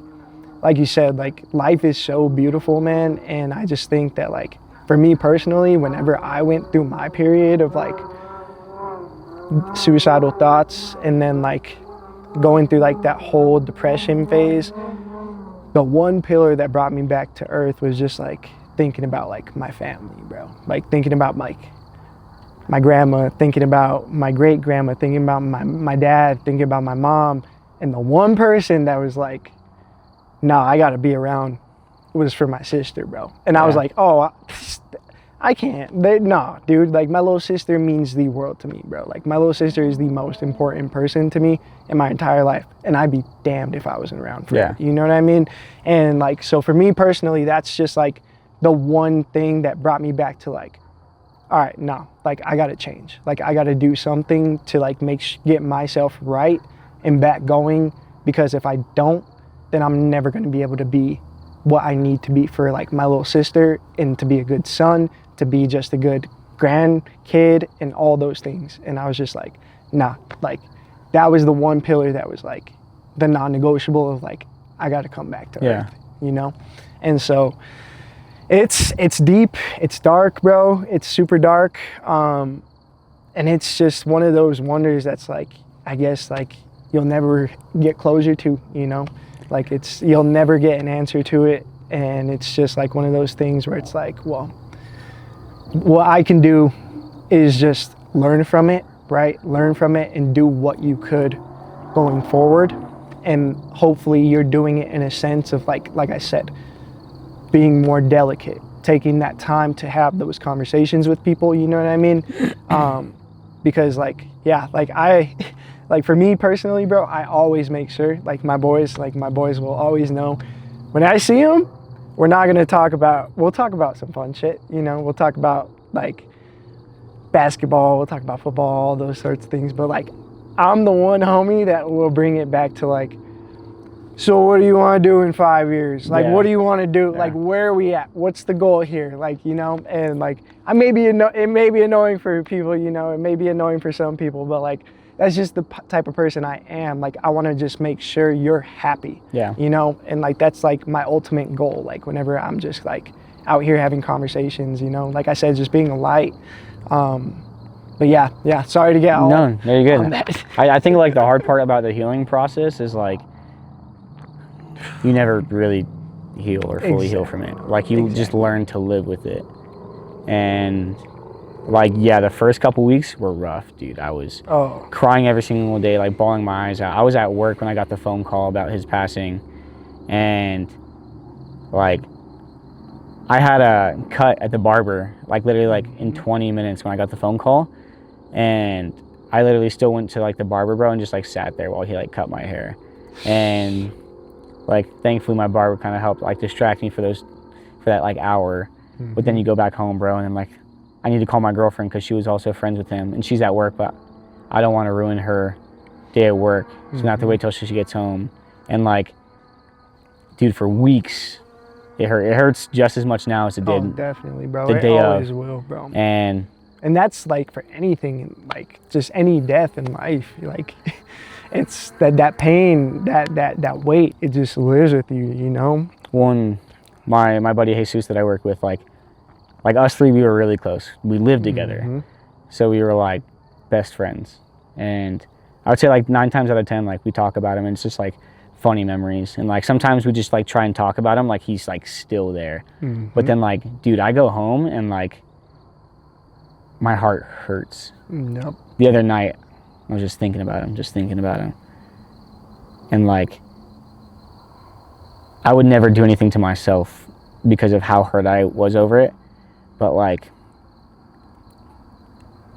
Speaker 2: you said, like, life is so beautiful, man. And I just think that, like, for me personally, whenever I went through my period of like suicidal thoughts, and then like going through like that whole depression phase, the one pillar that brought me back to earth was just like thinking about like my family, bro. Like thinking about like my grandma, thinking about my great grandma, thinking about my dad, thinking about my mom. And the one person that was like, nah, I gotta be around, was for my sister, bro. And I was like, oh, I can't. Nah, dude, like, my little sister means the world to me, bro. Like, my little sister is the most important person to me in my entire life. And I'd be damned if I wasn't around for her. You know what I mean? And like, so for me personally, that's just like the one thing that brought me back to like, all right, no, like, I gotta change. Like, I gotta do something to like get myself right and back going, because if I don't, then I'm never gonna be able to be what I need to be for like my little sister, and to be a good son, to be just a good grandkid, and all those things. And I was just like, nah, like, that was the one pillar that was like the non-negotiable of like, I got to come back to earth, you know? And so it's deep, it's dark, bro. It's super dark. And it's just one of those wonders that's like, I guess like you'll never get closure to, you know? Like, you'll never get an answer to it. And it's just like one of those things where it's like, well, what I can do is just learn from it, right? Learn from it and do what you could going forward. And hopefully you're doing it in a sense of like I said, being more delicate, taking that time to have those conversations with people, you know what I mean? Because like, yeah, like for me personally, bro, I always make sure, like my boys will always know when I see them, we'll talk about some fun shit, you know, we'll talk about like basketball, we'll talk about football, all those sorts of things. But like, I'm the one homie that will bring it back to like, so what do you want to do in 5 years? Like, what do you want to do? Like, where are we at? What's the goal here? Like, you know, and like, it may be annoying for people, you know, it may be annoying for some people, but like, that's just the type of person I am. Like, I want to just make sure you're happy, you know? And like, that's like my ultimate goal. Like, whenever I'm just like out here having conversations, you know, like I said, just being a light. But yeah, sorry to get all
Speaker 1: no, you're good.
Speaker 2: On that.
Speaker 1: I think like the hard part about the healing process is like, you never really heal or fully heal from it. Like, you just learn to live with it. And like, yeah, the first couple weeks were rough, dude. I was crying every single day, like bawling my eyes out. I was at work when I got the phone call about his passing, and like, I had a cut at the barber, like literally like in 20 minutes when I got the phone call, and I literally still went to like the barber, bro, and just like sat there while he like cut my hair. And like, thankfully my barber kind of helped like distract me for that like hour. But then you go back home, bro, and I'm like, I need to call my girlfriend because she was also friends with him, and she's at work, but I don't want to ruin her day at work. So I have to wait till she gets home. And like, dude, for weeks, it hurts just as much now as it did.
Speaker 2: Oh, definitely, bro.
Speaker 1: The day
Speaker 2: it always will, bro.
Speaker 1: And
Speaker 2: that's like for anything, like just any death in life. Like, it's that pain, that weight, it just lives with you, you know?
Speaker 1: One, my buddy Jesus that I work with, like us three, we were really close. We lived together. So we were like best friends. And I would say like 9 times out of 10, like we talk about him and it's just like funny memories. And like sometimes we just like try and talk about him like he's like still there. But then like, dude, I go home and like my heart hurts. The other night, I was just thinking about him. And like, I would never do anything to myself because of how hurt I was over it. But like,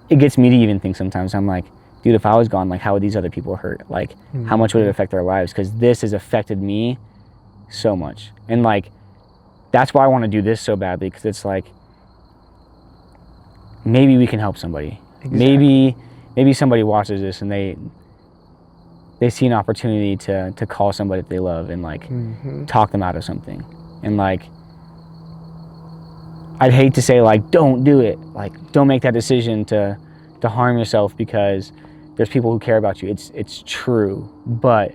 Speaker 1: it gets me to even think sometimes, I'm like, dude, if I was gone, like, how would these other people hurt? Like, how much would it affect their lives? Because this has affected me so much. And like, that's why I want to do this so badly, because it's like, maybe we can help somebody. Maybe somebody watches this and they see an opportunity to call somebody that they love and like talk them out of something. And like, I'd hate to say like, don't do it. Like, don't make that decision to harm yourself because there's people who care about you. It's true, but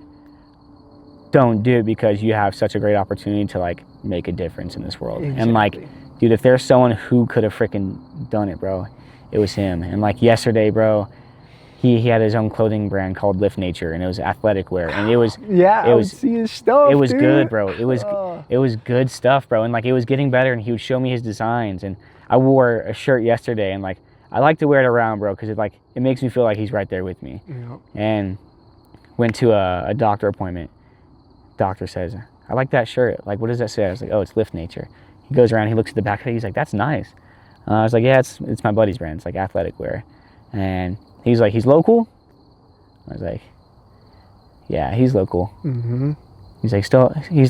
Speaker 1: don't do it because you have such a great opportunity to like make a difference in this world. And like, dude, if there's someone who could have freaking done it, bro, it was him. And like yesterday, bro, he had his own clothing brand called VNTRE, and it was athletic wear, and it was
Speaker 2: I would see his stuff.
Speaker 1: It was
Speaker 2: dude.
Speaker 1: good, bro. It was good stuff, bro. And like, it was getting better, and he would show me his designs. And I wore a shirt yesterday, and like, I like to wear it around, bro, because it makes me feel like he's right there with me. And went to a doctor appointment. Doctor says, I like that shirt. Like, what does that say? I was like, oh, it's VNTRE. He goes around, he looks at the back of it, he's like, that's nice. I was like, yeah, it's my buddy's brand. It's like athletic wear. And he's like, he's local? I was like, yeah, he's local. He's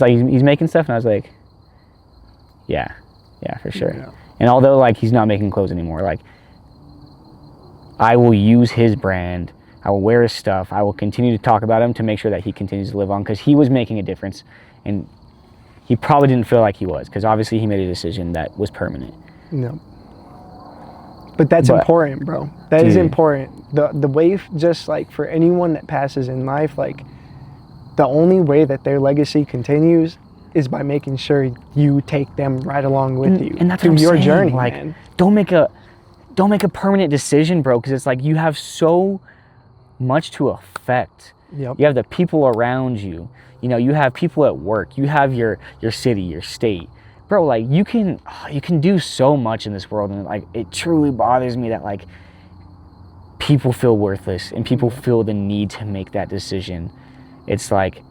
Speaker 1: like, he's making stuff? And I was like, yeah, for sure. And although like he's not making clothes anymore, like, I will use his brand, I will wear his stuff, I will continue to talk about him to make sure that he continues to live on, because he was making a difference, and he probably didn't feel like he was, because obviously he made a decision that was permanent.
Speaker 2: But that's important, bro. That is important. The way, just like for anyone that passes in life, like the only way that their legacy continues is by making sure you take them right along with you
Speaker 1: and that's
Speaker 2: through your
Speaker 1: saying.
Speaker 2: journey,
Speaker 1: like,
Speaker 2: man.
Speaker 1: Don't make a permanent decision, bro, because it's like you have so much to affect. You have the people around you. You know, you have people at work. You have your city, your state. Bro, like, you can do so much in this world, and like, it truly bothers me that like people feel worthless and people feel the need to make that decision. It's like,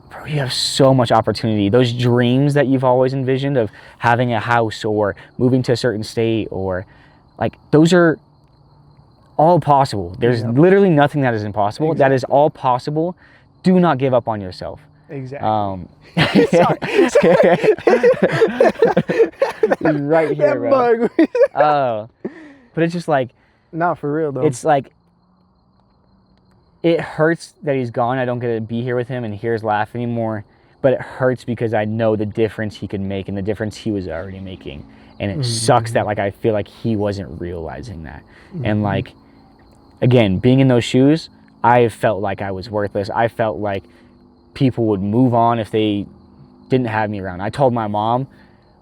Speaker 1: bro, you have so much opportunity. Those dreams that you've always envisioned of having a house or moving to a certain state, or like, those are all possible. There's literally nothing that is impossible. That is all possible. Do not give up on yourself.
Speaker 2: Sorry.
Speaker 1: Right here, bro. But it's just like,
Speaker 2: not for real though.
Speaker 1: It's like, it hurts that he's gone. I don't get to be here with him and hear his laugh anymore. But it hurts because I know the difference he could make and the difference he was already making. And it sucks that like I feel like he wasn't realizing that. And like, again, being in those shoes, I felt like I was worthless. I felt like people would move on if they didn't have me around. I told my mom,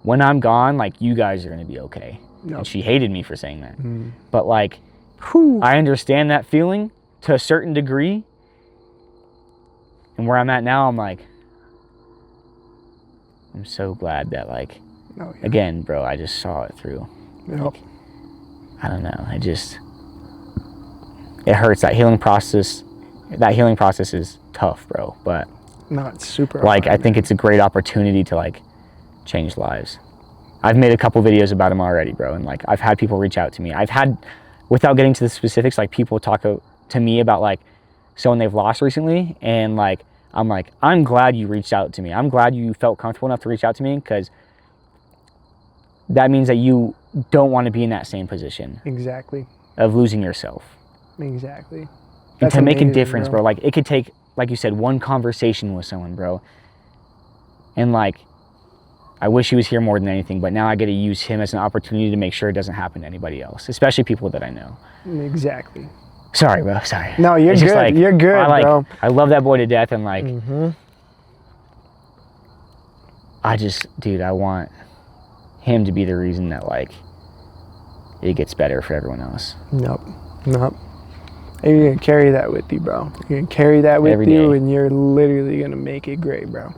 Speaker 1: when I'm gone, like, you guys are gonna be okay. And she hated me for saying that. But like, I understand that feeling to a certain degree. And where I'm at now, I'm like, I'm so glad that like, again, bro, I just saw it through. Like, I don't know. It hurts. That healing process is tough, bro. But
Speaker 2: no, it's super
Speaker 1: like,
Speaker 2: hard,
Speaker 1: I think it's a great opportunity to like change lives. I've made a couple videos about him already, bro. And like, I've had people reach out to me. I've had, without getting to the specifics, like, people talk to me about like someone they've lost recently. And like, I'm glad you reached out to me. I'm glad you felt comfortable enough to reach out to me, because that means that you don't want to be in that same position. Of losing yourself.
Speaker 2: Exactly.
Speaker 1: And to make a difference, bro. Like, it could take, like you said, one conversation with someone, bro. And like, I wish he was here more than anything, but now I get to use him as an opportunity to make sure it doesn't happen to anybody else, especially people that I know.
Speaker 2: Exactly.
Speaker 1: Sorry, bro. Sorry.
Speaker 2: No, you're
Speaker 1: It's just,
Speaker 2: good.
Speaker 1: like,
Speaker 2: You're good, bro.
Speaker 1: I love that boy to death, and like,
Speaker 2: Mm-hmm.
Speaker 1: dude, I want him to be the reason that like it gets better for everyone else.
Speaker 2: Nope. And you're gonna carry that with you, bro. You're gonna carry that with
Speaker 1: Every
Speaker 2: you,
Speaker 1: day.
Speaker 2: and you're literally gonna make it great, bro.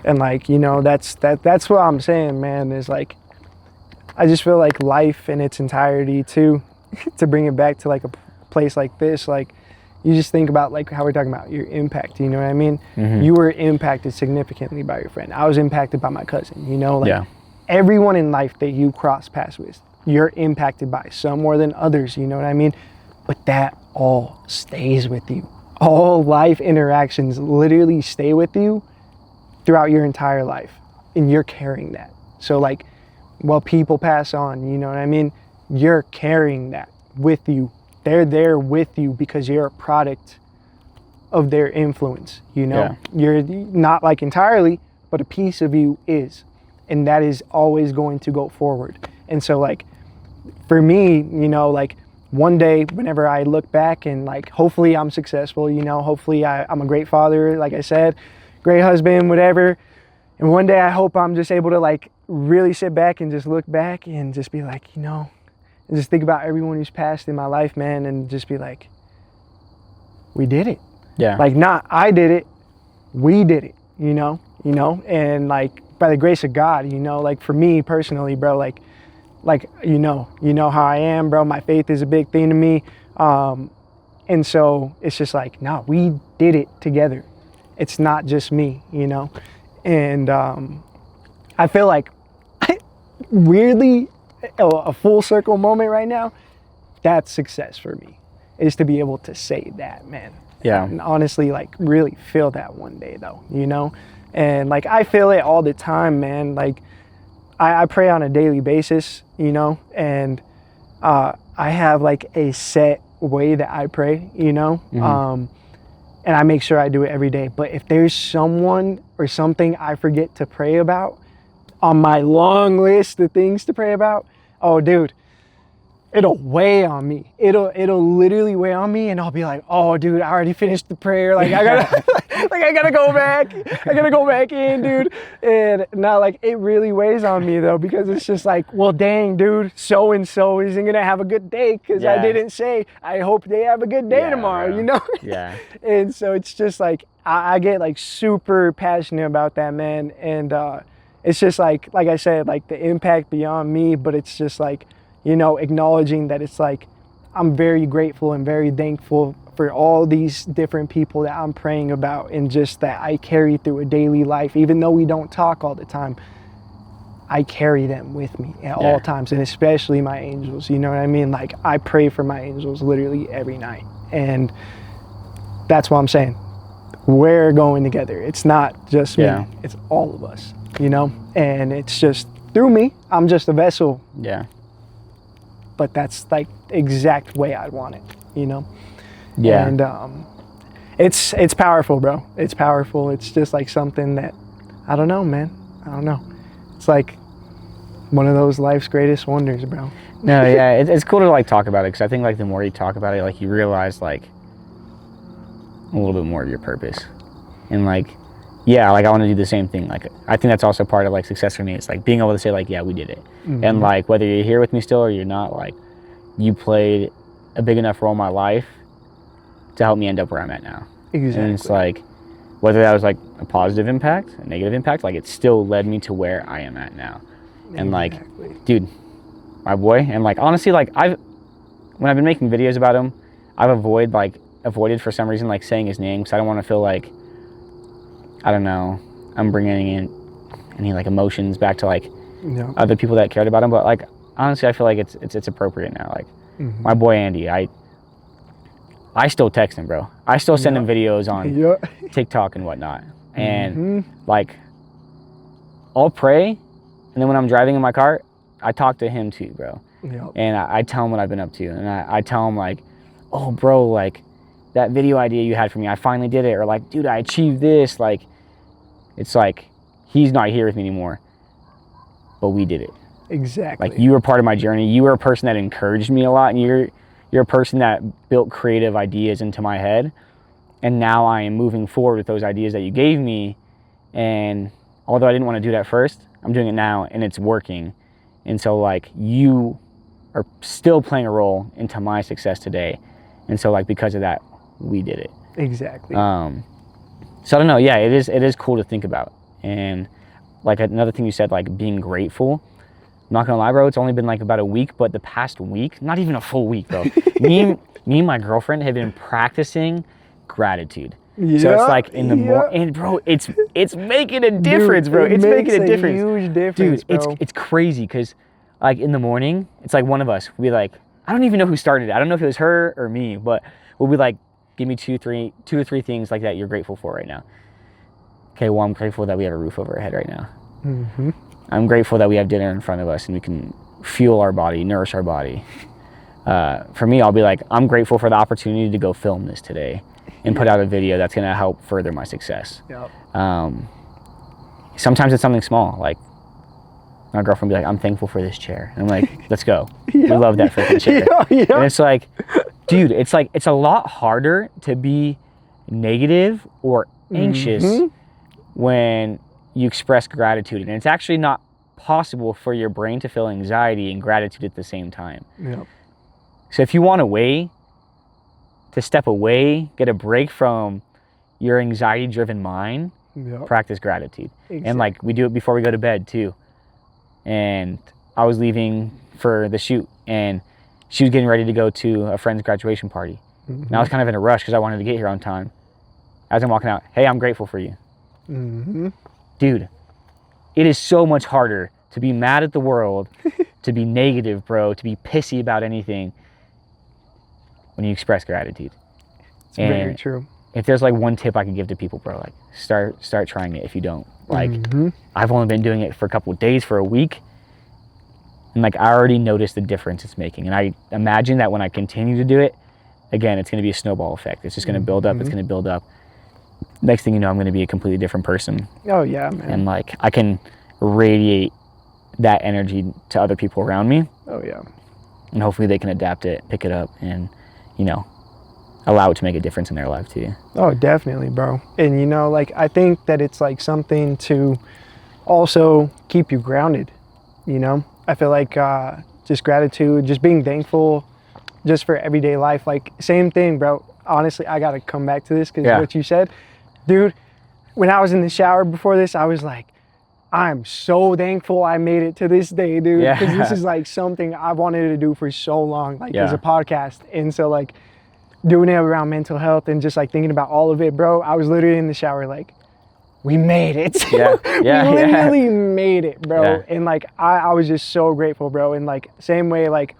Speaker 2: And like, you know, that's what I'm saying, man, is like, I just feel like life in its entirety too, to bring it back to like a place like this, like, you just think about like how we're talking about your impact, you know what I mean?
Speaker 1: Mm-hmm.
Speaker 2: You were impacted significantly by your friend. I was impacted by my cousin, you know, like
Speaker 1: Yeah.
Speaker 2: everyone in life that you cross paths with, you're impacted by, some more than others, you know what I mean? But that all stays with you. All life interactions literally stay with you throughout your entire life, and you're carrying that. So like, while people pass on, you know what I mean? You're carrying that with you. They're there with you because you're a product of their influence, you know?
Speaker 1: Yeah.
Speaker 2: You're not like entirely, but a piece of you is. And that is always going to go forward. And so like, for me, you know, like one day whenever I look back and like, hopefully I'm successful, you know, hopefully I'm a great father, like I said, great husband, whatever. And one day I hope I'm just able to like really sit back and just look back and just be like, you know, and just think about everyone who's passed in my life, man, and just be like, we did it.
Speaker 1: Yeah.
Speaker 2: Like, not I did it, we did it, you know, and like by the grace of God, you know, like for me personally, bro, like you know how I am, bro. My faith is a big thing to me, and so it's just like, nah, we did it together. It's not just me, you know, and I feel like weirdly a full circle moment right now. That's success for me, is to be able to say that, man.
Speaker 1: Yeah.
Speaker 2: And honestly, like really feel that one day though, you know, and like I feel it all the time, man. Like I pray on a daily basis, you know, and I have like a set way that I pray, you know,
Speaker 1: Mm-hmm.
Speaker 2: and I make sure I do it every day. But if there's someone or something I forget to pray about on my long list of things to pray about, oh, dude, it'll weigh on me. It'll literally weigh on me, and I'll be like, oh, dude, I already finished the prayer. Like I gotta go back. I gotta go back in, dude. And now, like, it really weighs on me though, because it's just like, well, dang, dude, so and so isn't gonna have a good day because I
Speaker 1: Yeah.
Speaker 2: didn't say I hope they have a good day
Speaker 1: Yeah,
Speaker 2: tomorrow,
Speaker 1: bro.
Speaker 2: you know?
Speaker 1: Yeah.
Speaker 2: And so it's just like I get like super passionate about that, man. And it's just like I said, like the impact beyond me, but it's just like, you know, acknowledging that it's like, I'm very grateful and very thankful for all these different people that I'm praying about, and just that I carry through a daily life. Even though we don't talk all the time, I carry them with me at all times, and especially my angels, you know what I mean? Like I pray for my angels literally every night, and that's what I'm saying. We're going together. It's not just me, it's all of us, you know? And it's just through me, I'm just a vessel.
Speaker 1: Yeah.
Speaker 2: But that's like the exact way I'd want it, you know?
Speaker 1: Yeah.
Speaker 2: And it's powerful, bro. It's powerful. It's just like something that, I don't know, man. I don't know. It's like one of those life's greatest wonders, bro.
Speaker 1: No, yeah, it's cool to like talk about it, because I think like the more you talk about it, like you realize like a little bit more of your purpose, and like, yeah, like I want to do the same thing. Like I think that's also part of like success for me. It's like being able to say like, yeah, we did it, and like whether you're here with me still or you're not, like you played a big enough role in my life to help me end up where I'm at now.
Speaker 2: Exactly.
Speaker 1: And it's like, whether that was like a positive impact, a negative impact, like it still led me to where I am at now. And like, dude, my boy, and like honestly, like when I've been making videos about him, I've avoided for some reason like saying his name, because I don't want to feel like, I don't know, I'm bringing in any like emotions back to like other people that cared about him. But like honestly, I feel like it's appropriate now. Like my boy Andy, I still text him, bro. I still send him videos on TikTok and whatnot. And like, I'll pray, and then when I'm driving in my car, I talk to him too, bro. And I tell him what I've been up to, and I tell him like, oh, bro, like that video idea you had for me, I finally did it. Or like, dude, I achieved this. Like, it's like, he's not here with me anymore, but we did it.
Speaker 2: Exactly.
Speaker 1: Like, you were part of my journey. You were a person that encouraged me a lot, and you're a person that built creative ideas into my head, and now I am moving forward with those ideas that you gave me. And although I didn't want to do that first, I'm doing it now, and it's working. And so like you are still playing a role into my success today. And so like because of that, we did it.
Speaker 2: Exactly.
Speaker 1: So I don't know. Yeah, it is cool to think about. And like another thing you said, like being grateful. I'm not gonna lie, bro. It's only been like about a week, but the past week, not even a full week, bro. me and my girlfriend have been practicing gratitude.
Speaker 2: Yeah,
Speaker 1: So it's like in the morning, and bro, it's making a difference, bro. It's making a difference.
Speaker 2: Huge difference,
Speaker 1: dude.
Speaker 2: bro.
Speaker 1: It's crazy because like in the morning, it's like one of us. We like, I don't even know who started it. I don't know if it was her or me, but we'll be like, give me two or three things like that you're grateful for right now. Okay, well, I'm grateful that we have a roof over our head right now.
Speaker 2: Mm-hmm.
Speaker 1: I'm grateful that we have dinner in front of us and we can fuel our body, nourish our body. For me, I'll be like, I'm grateful for the opportunity to go film this today and put out a video that's gonna help further my success.
Speaker 2: Yep.
Speaker 1: Sometimes it's something small, like my girlfriend will be like, I'm thankful for this chair. And I'm like, let's go. We love that freaking chair. And it's like, dude, it's a lot harder to be negative or anxious when you express gratitude. And it's actually not possible for your brain to feel anxiety and gratitude at the same time.
Speaker 2: Yep.
Speaker 1: So if you want a way to step away, get a break from your anxiety-driven mind, practice gratitude. Exactly. And like we do it before we go to bed too. And I was leaving for the shoot and she was getting ready to go to a friend's graduation party. And I was kind of in a rush because I wanted to get here on time. As I'm walking out, hey, I'm grateful for you. Dude, it is so much harder to be mad at the world, to be negative, bro, to be pissy about anything when you express gratitude.
Speaker 2: It's very true.
Speaker 1: If there's like one tip I could give to people, bro, like start trying it if you don't. Like I've only been doing it for a couple of days, for a week. And like I already noticed the difference it's making. And I imagine that when I continue to do it, again, it's going to be a snowball effect. It's just going to build up. It's going to build up. Next thing you know, I'm going to be a completely different person.
Speaker 2: Oh yeah, man.
Speaker 1: And like I can radiate that energy to other people around me.
Speaker 2: Oh yeah.
Speaker 1: And hopefully they can adapt it, pick it up, and allow it to make a difference in their life too.
Speaker 2: Oh, definitely, bro. And like I think that it's like something to also keep you grounded. I feel like just gratitude, just being thankful, just for everyday life. Like same thing, bro. Honestly, I gotta come back to this because what you said, dude. When I was in the shower before this, I was like, I'm so thankful I made it to this day, dude. Because this is like something I wanted to do for so long, like as a podcast. And so like doing it around mental health and just like thinking about all of it, bro. I was literally in the shower like, we made it. We literally made it, bro. And like I was just so grateful, bro. And like same way, like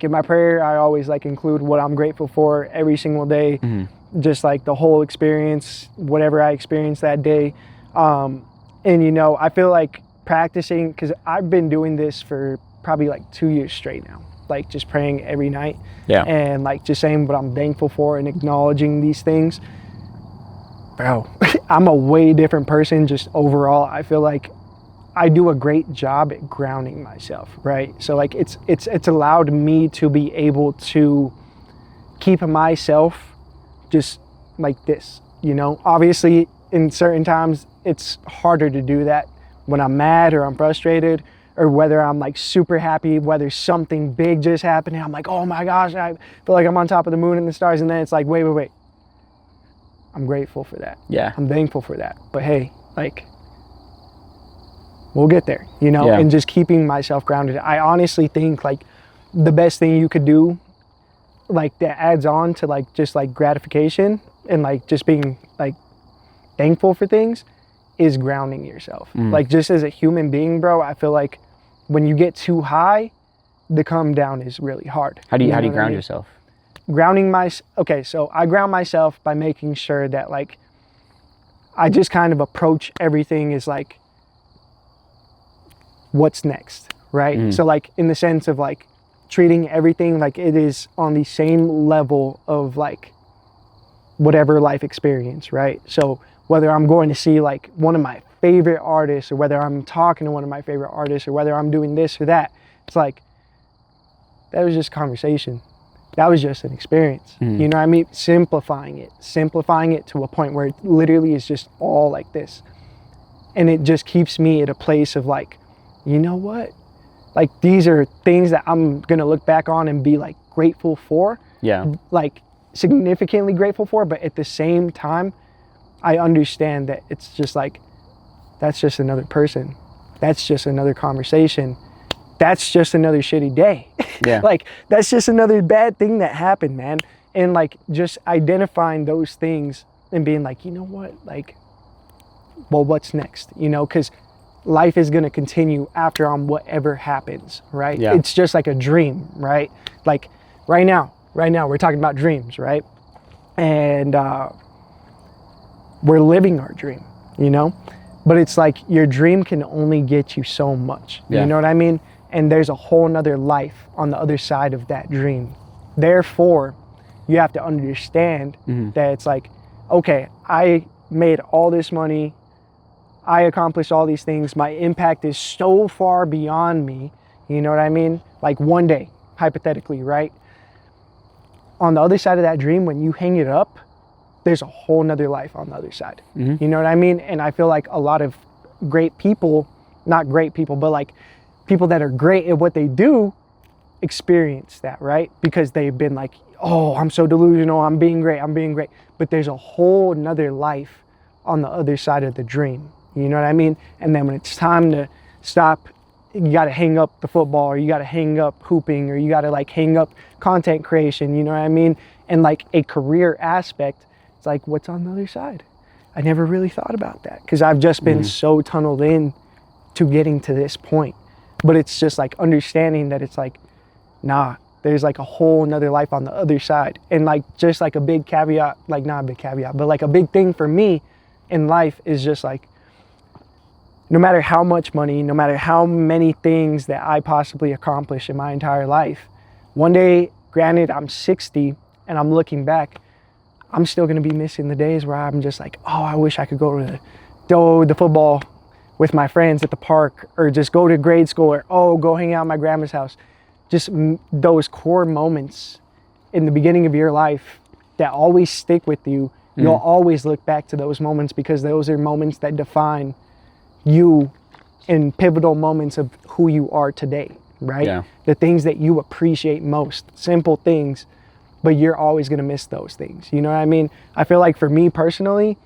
Speaker 2: in my prayer, I always like include what I'm grateful for every single day. Just like the whole experience, whatever I experienced that day. And I feel like practicing, because I've been doing this for probably like 2 years straight now, like just praying every night and like just saying what I'm thankful for and acknowledging these things. Bro, I'm a way different person just overall. I feel like I do a great job at grounding myself, right? So like it's allowed me to be able to keep myself just like this, Obviously in certain times it's harder to do that when I'm mad or I'm frustrated, or whether I'm like super happy, whether something big just happened and I'm like, oh my gosh, I feel like I'm on top of the moon and the stars. And then it's like, wait. I'm grateful for that. Yeah. I'm thankful for that. But hey, like, we'll get there, and just keeping myself grounded. I honestly think like the best thing you could do, like that adds on to like just like gratification and like just being like thankful for things, is grounding yourself. Like just as a human being, bro, I feel like when you get too high, the come down is really hard.
Speaker 1: How do you ground yourself?
Speaker 2: So I ground myself by making sure that like I just kind of approach everything as like, what's next, right? So like in the sense of like treating everything like it is on the same level of like whatever life experience, right? So whether I'm going to see like one of my favorite artists, or whether I'm talking to one of my favorite artists, or whether I'm doing this or that, it's like, that was just conversation. that was just an experience. You know what I mean? Simplifying it to a point where it literally is just all like this. And it just keeps me at a place of like, you know what? Like, these are things that I'm going to look back on and be like grateful for.
Speaker 1: Yeah.
Speaker 2: Like, significantly grateful for. But at the same time, I understand that it's just like, that's just another person. That's just another conversation. That's just another shitty day.
Speaker 1: Yeah.
Speaker 2: Like, that's just another bad thing that happened, man. And like, just identifying those things and being like, you know what? Like, well, what's next? You know, because life is going to continue after on whatever happens, right?
Speaker 1: Yeah.
Speaker 2: It's just like a dream, right? Like right now, we're talking about dreams, right? And we're living our dream, you know? But it's like your dream can only get you so much.
Speaker 1: Yeah.
Speaker 2: You know what I mean? And there's a whole nother life on the other side of that dream. Therefore, you have to understand that it's like, okay, I made all this money. I accomplished all these things. My impact is so far beyond me. You know what I mean? Like one day, hypothetically, right? On the other side of that dream, when you hang it up, there's a whole nother life on the other side. You know what I mean? And I feel like a lot of great people, not great people, but like people that are great at what they do experience that, right? Because they've been like, oh, I'm so delusional, I'm being great. But there's a whole nother life on the other side of the dream. You know what I mean? And then when it's time to stop, you got to hang up the football, or you got to hang up hooping, or you got to like hang up content creation, you know what I mean? And like a career aspect, it's like, what's on the other side? I never really thought about that because I've just been so tunneled in to getting to this point. But it's just like understanding that it's like, nah, there's like a whole nother life on the other side. And like, just like a big caveat, like not a big caveat, but like a big thing for me in life is just like, no matter how much money, no matter how many things that I possibly accomplish in my entire life, one day, granted, I'm 60 and I'm looking back, I'm still gonna be missing the days where I'm just like, oh, I wish I could go to the football with my friends at the park, or just go to grade school, or oh, go hang out at my grandma's house. Just those core moments in the beginning of your life that always stick with you. You'll always look back to those moments because those are moments that define you in pivotal moments of who you are today, right?
Speaker 1: Yeah.
Speaker 2: The things that you appreciate most, simple things, but you're always gonna miss those things. You know what I mean? I feel like for me personally,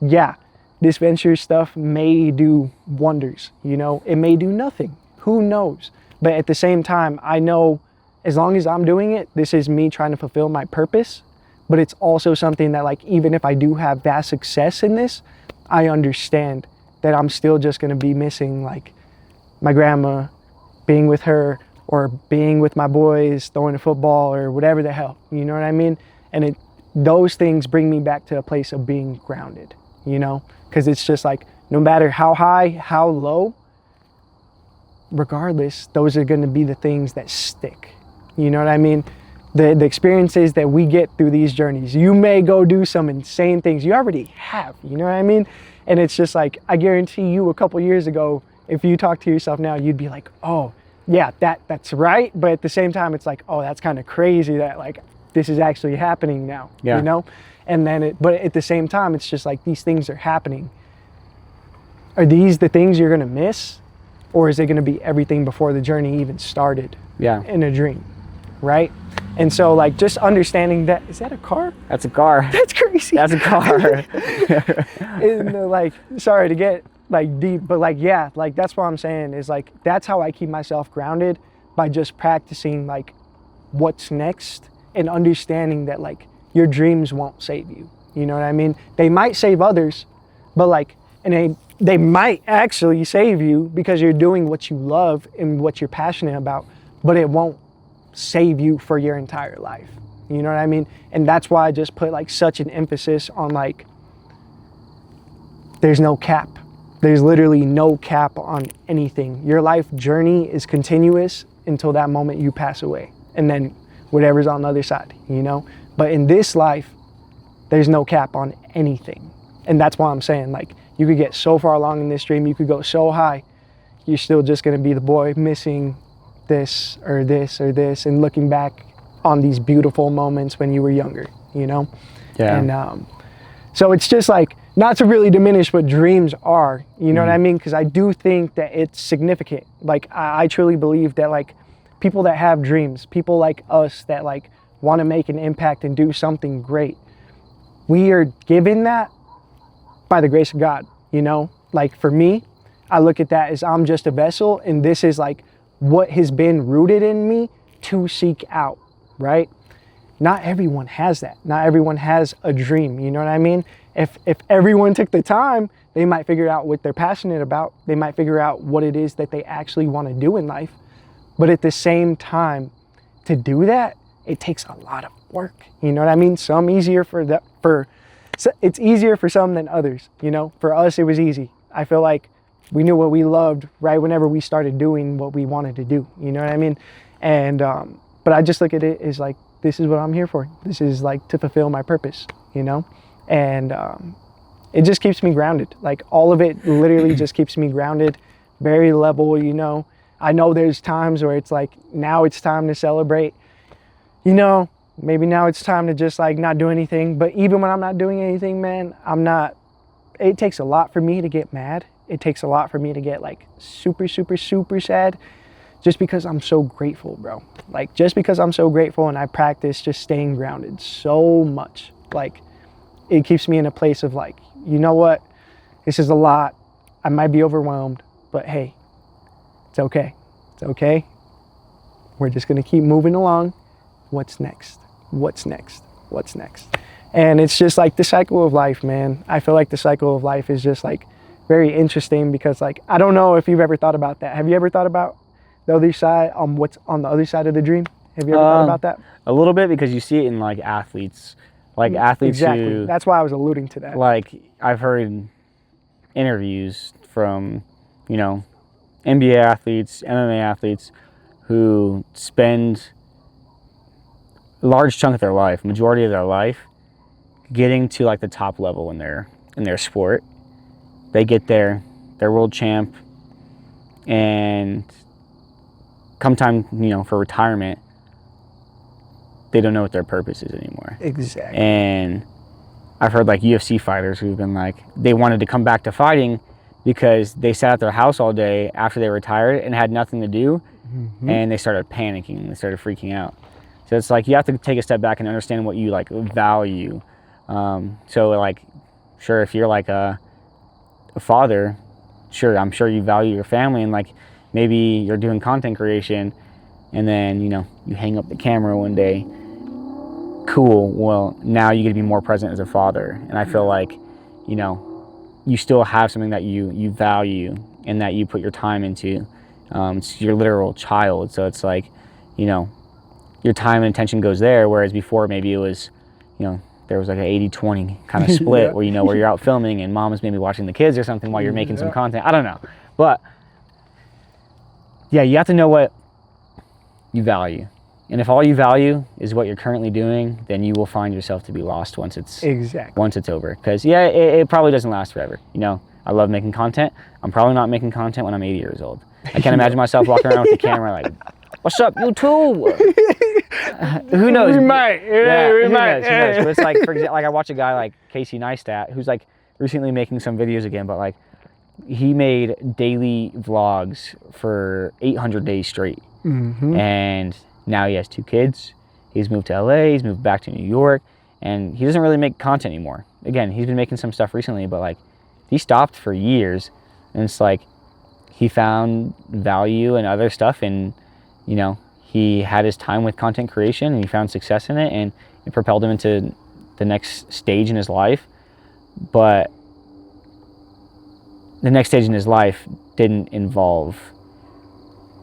Speaker 2: yeah, this venture stuff may do wonders, you know? It may do nothing, who knows? But at the same time, I know as long as I'm doing it, this is me trying to fulfill my purpose, but it's also something that like, even if I do have vast success in this, I understand that I'm still just gonna be missing like my grandma, being with her, or being with my boys, throwing a football, or whatever the hell, you know what I mean? And those things bring me back to a place of being grounded, you know? Because it's just like, no matter how high, how low, regardless, those are gonna be the things that stick, you know what I mean? The experiences that we get through these journeys, you may go do some insane things, you already have, you know what I mean? And it's just like, I guarantee you a couple years ago, if you talk to yourself now, you'd be like, oh, yeah, that's right. But at the same time, it's like, oh, that's kind of crazy that like, this is actually happening now, you know? And then, but at the same time, it's just like, these things are happening. Are these the things you're gonna miss? Or is it gonna be everything before the journey even started in a dream, right? And so like, just understanding that, is that a car?
Speaker 1: That's a car.
Speaker 2: That's crazy.
Speaker 1: That's a car.
Speaker 2: And like, sorry to get like deep, but like, yeah, like that's what I'm saying is like, that's how I keep myself grounded, by just practicing like what's next and understanding that like your dreams won't save you. You know what I mean? They might save others, but like, and they might actually save you because you're doing what you love and what you're passionate about, but it won't save you for your entire life. You know what I mean? And that's why I just put like such an emphasis on like, there's no cap. There's literally no cap on anything. Your life journey is continuous until that moment you pass away. And then whatever's on the other side, you know? But in this life, there's no cap on anything. And that's why I'm saying like, you could get so far along in this dream, you could go so high, you're still just gonna be the boy missing this or this or this, and looking back on these beautiful moments when you were younger, you know?
Speaker 1: Yeah.
Speaker 2: And so it's just like, not to really diminish what dreams are, you know what I mean? Because I do think that it's significant. Like, I truly believe that, like, people that have dreams, people like us that, like, want to make an impact and do something great, we are given that by the grace of God, you know? Like, for me, I look at that as I'm just a vessel, and this is, like, what has been rooted in me to seek out, right? Not everyone has that. Not everyone has a dream, you know what I mean? If everyone took the time, they might figure out what they're passionate about. They might figure out what it is that they actually want to do in life. But at the same time, to do that, it takes a lot of work. You know what I mean? It's easier for some than others, you know? For us, it was easy. I feel like we knew what we loved right whenever we started doing what we wanted to do, you know what I mean? And, but I just look at it as like, this is what I'm here for. This is like to fulfill my purpose, you know? And it just keeps me grounded. Like, all of it literally just keeps me grounded, very level, you know? I know there's times where it's like, now it's time to celebrate, you know? Maybe now it's time to just like not do anything. But even when I'm not doing anything, man, it takes a lot for me to get mad. It takes a lot for me to get like super, super, super sad, just because I'm so grateful, bro. Like, just because I'm so grateful, and I practice just staying grounded so much. Like, it keeps me in a place of like, you know what? This is a lot. I might be overwhelmed, but hey, it's okay. It's okay. We're just gonna keep moving along. What's next? What's next? What's next? And it's just like the cycle of life, man. I feel like the cycle of life is just like very interesting, because like, I don't know if you've ever thought about that. Have you ever thought about the other side, what's on the other side of the dream? Have you ever thought about that?
Speaker 1: A little bit, because you see it in like athletes. Like athletes
Speaker 2: exactly.
Speaker 1: who,
Speaker 2: that's why I was alluding to that.
Speaker 1: Like, I've heard interviews from, you know, NBA athletes, MMA athletes, who spend a large chunk of their life, majority of their life, getting to like the top level in their sport. They get there, they're world champ, and come time, you know, for retirement, they don't know what their purpose is anymore.
Speaker 2: Exactly.
Speaker 1: And I've heard like UFC fighters who've been like, they wanted to come back to fighting because they sat at their house all day after they retired and had nothing to do, and they started panicking, they started freaking out. So it's like, you have to take a step back and understand what you like value. So like, sure, if you're like a father, sure, I'm sure you value your family, and like, maybe you're doing content creation, and then, you know, you hang up the camera one day. Cool. Well, now you get to be more present as a father. And I feel like, you know, you still have something that you value and that you put your time into. It's your literal child. So it's like, you know, your time and attention goes there. Whereas before, maybe it was, you know, there was like an 80-20 kind of split where, you know, where you're out filming and mom is maybe watching the kids or something while you're making some content. I don't know. But yeah, you have to know what you value. And if all you value is what you're currently doing, then you will find yourself to be lost once it's over. Because yeah, it probably doesn't last forever. You know, I love making content. I'm probably not making content when I'm 80 years old. I can't imagine myself walking around with the camera like, "What's up, YouTube?" Who knows?
Speaker 2: We might.
Speaker 1: Yeah, who knows? But it's like, for example, like I watch a guy like Casey Neistat, who's like recently making some videos again, but like he made daily vlogs for 800 days straight. And now he has 2 kids. He's moved to LA, he's moved back to New York, and he doesn't really make content anymore. Again, he's been making some stuff recently, but like he stopped for years, and it's like he found value in other stuff, and you know, he had his time with content creation and he found success in it, and it propelled him into the next stage in his life. But the next stage in his life didn't involve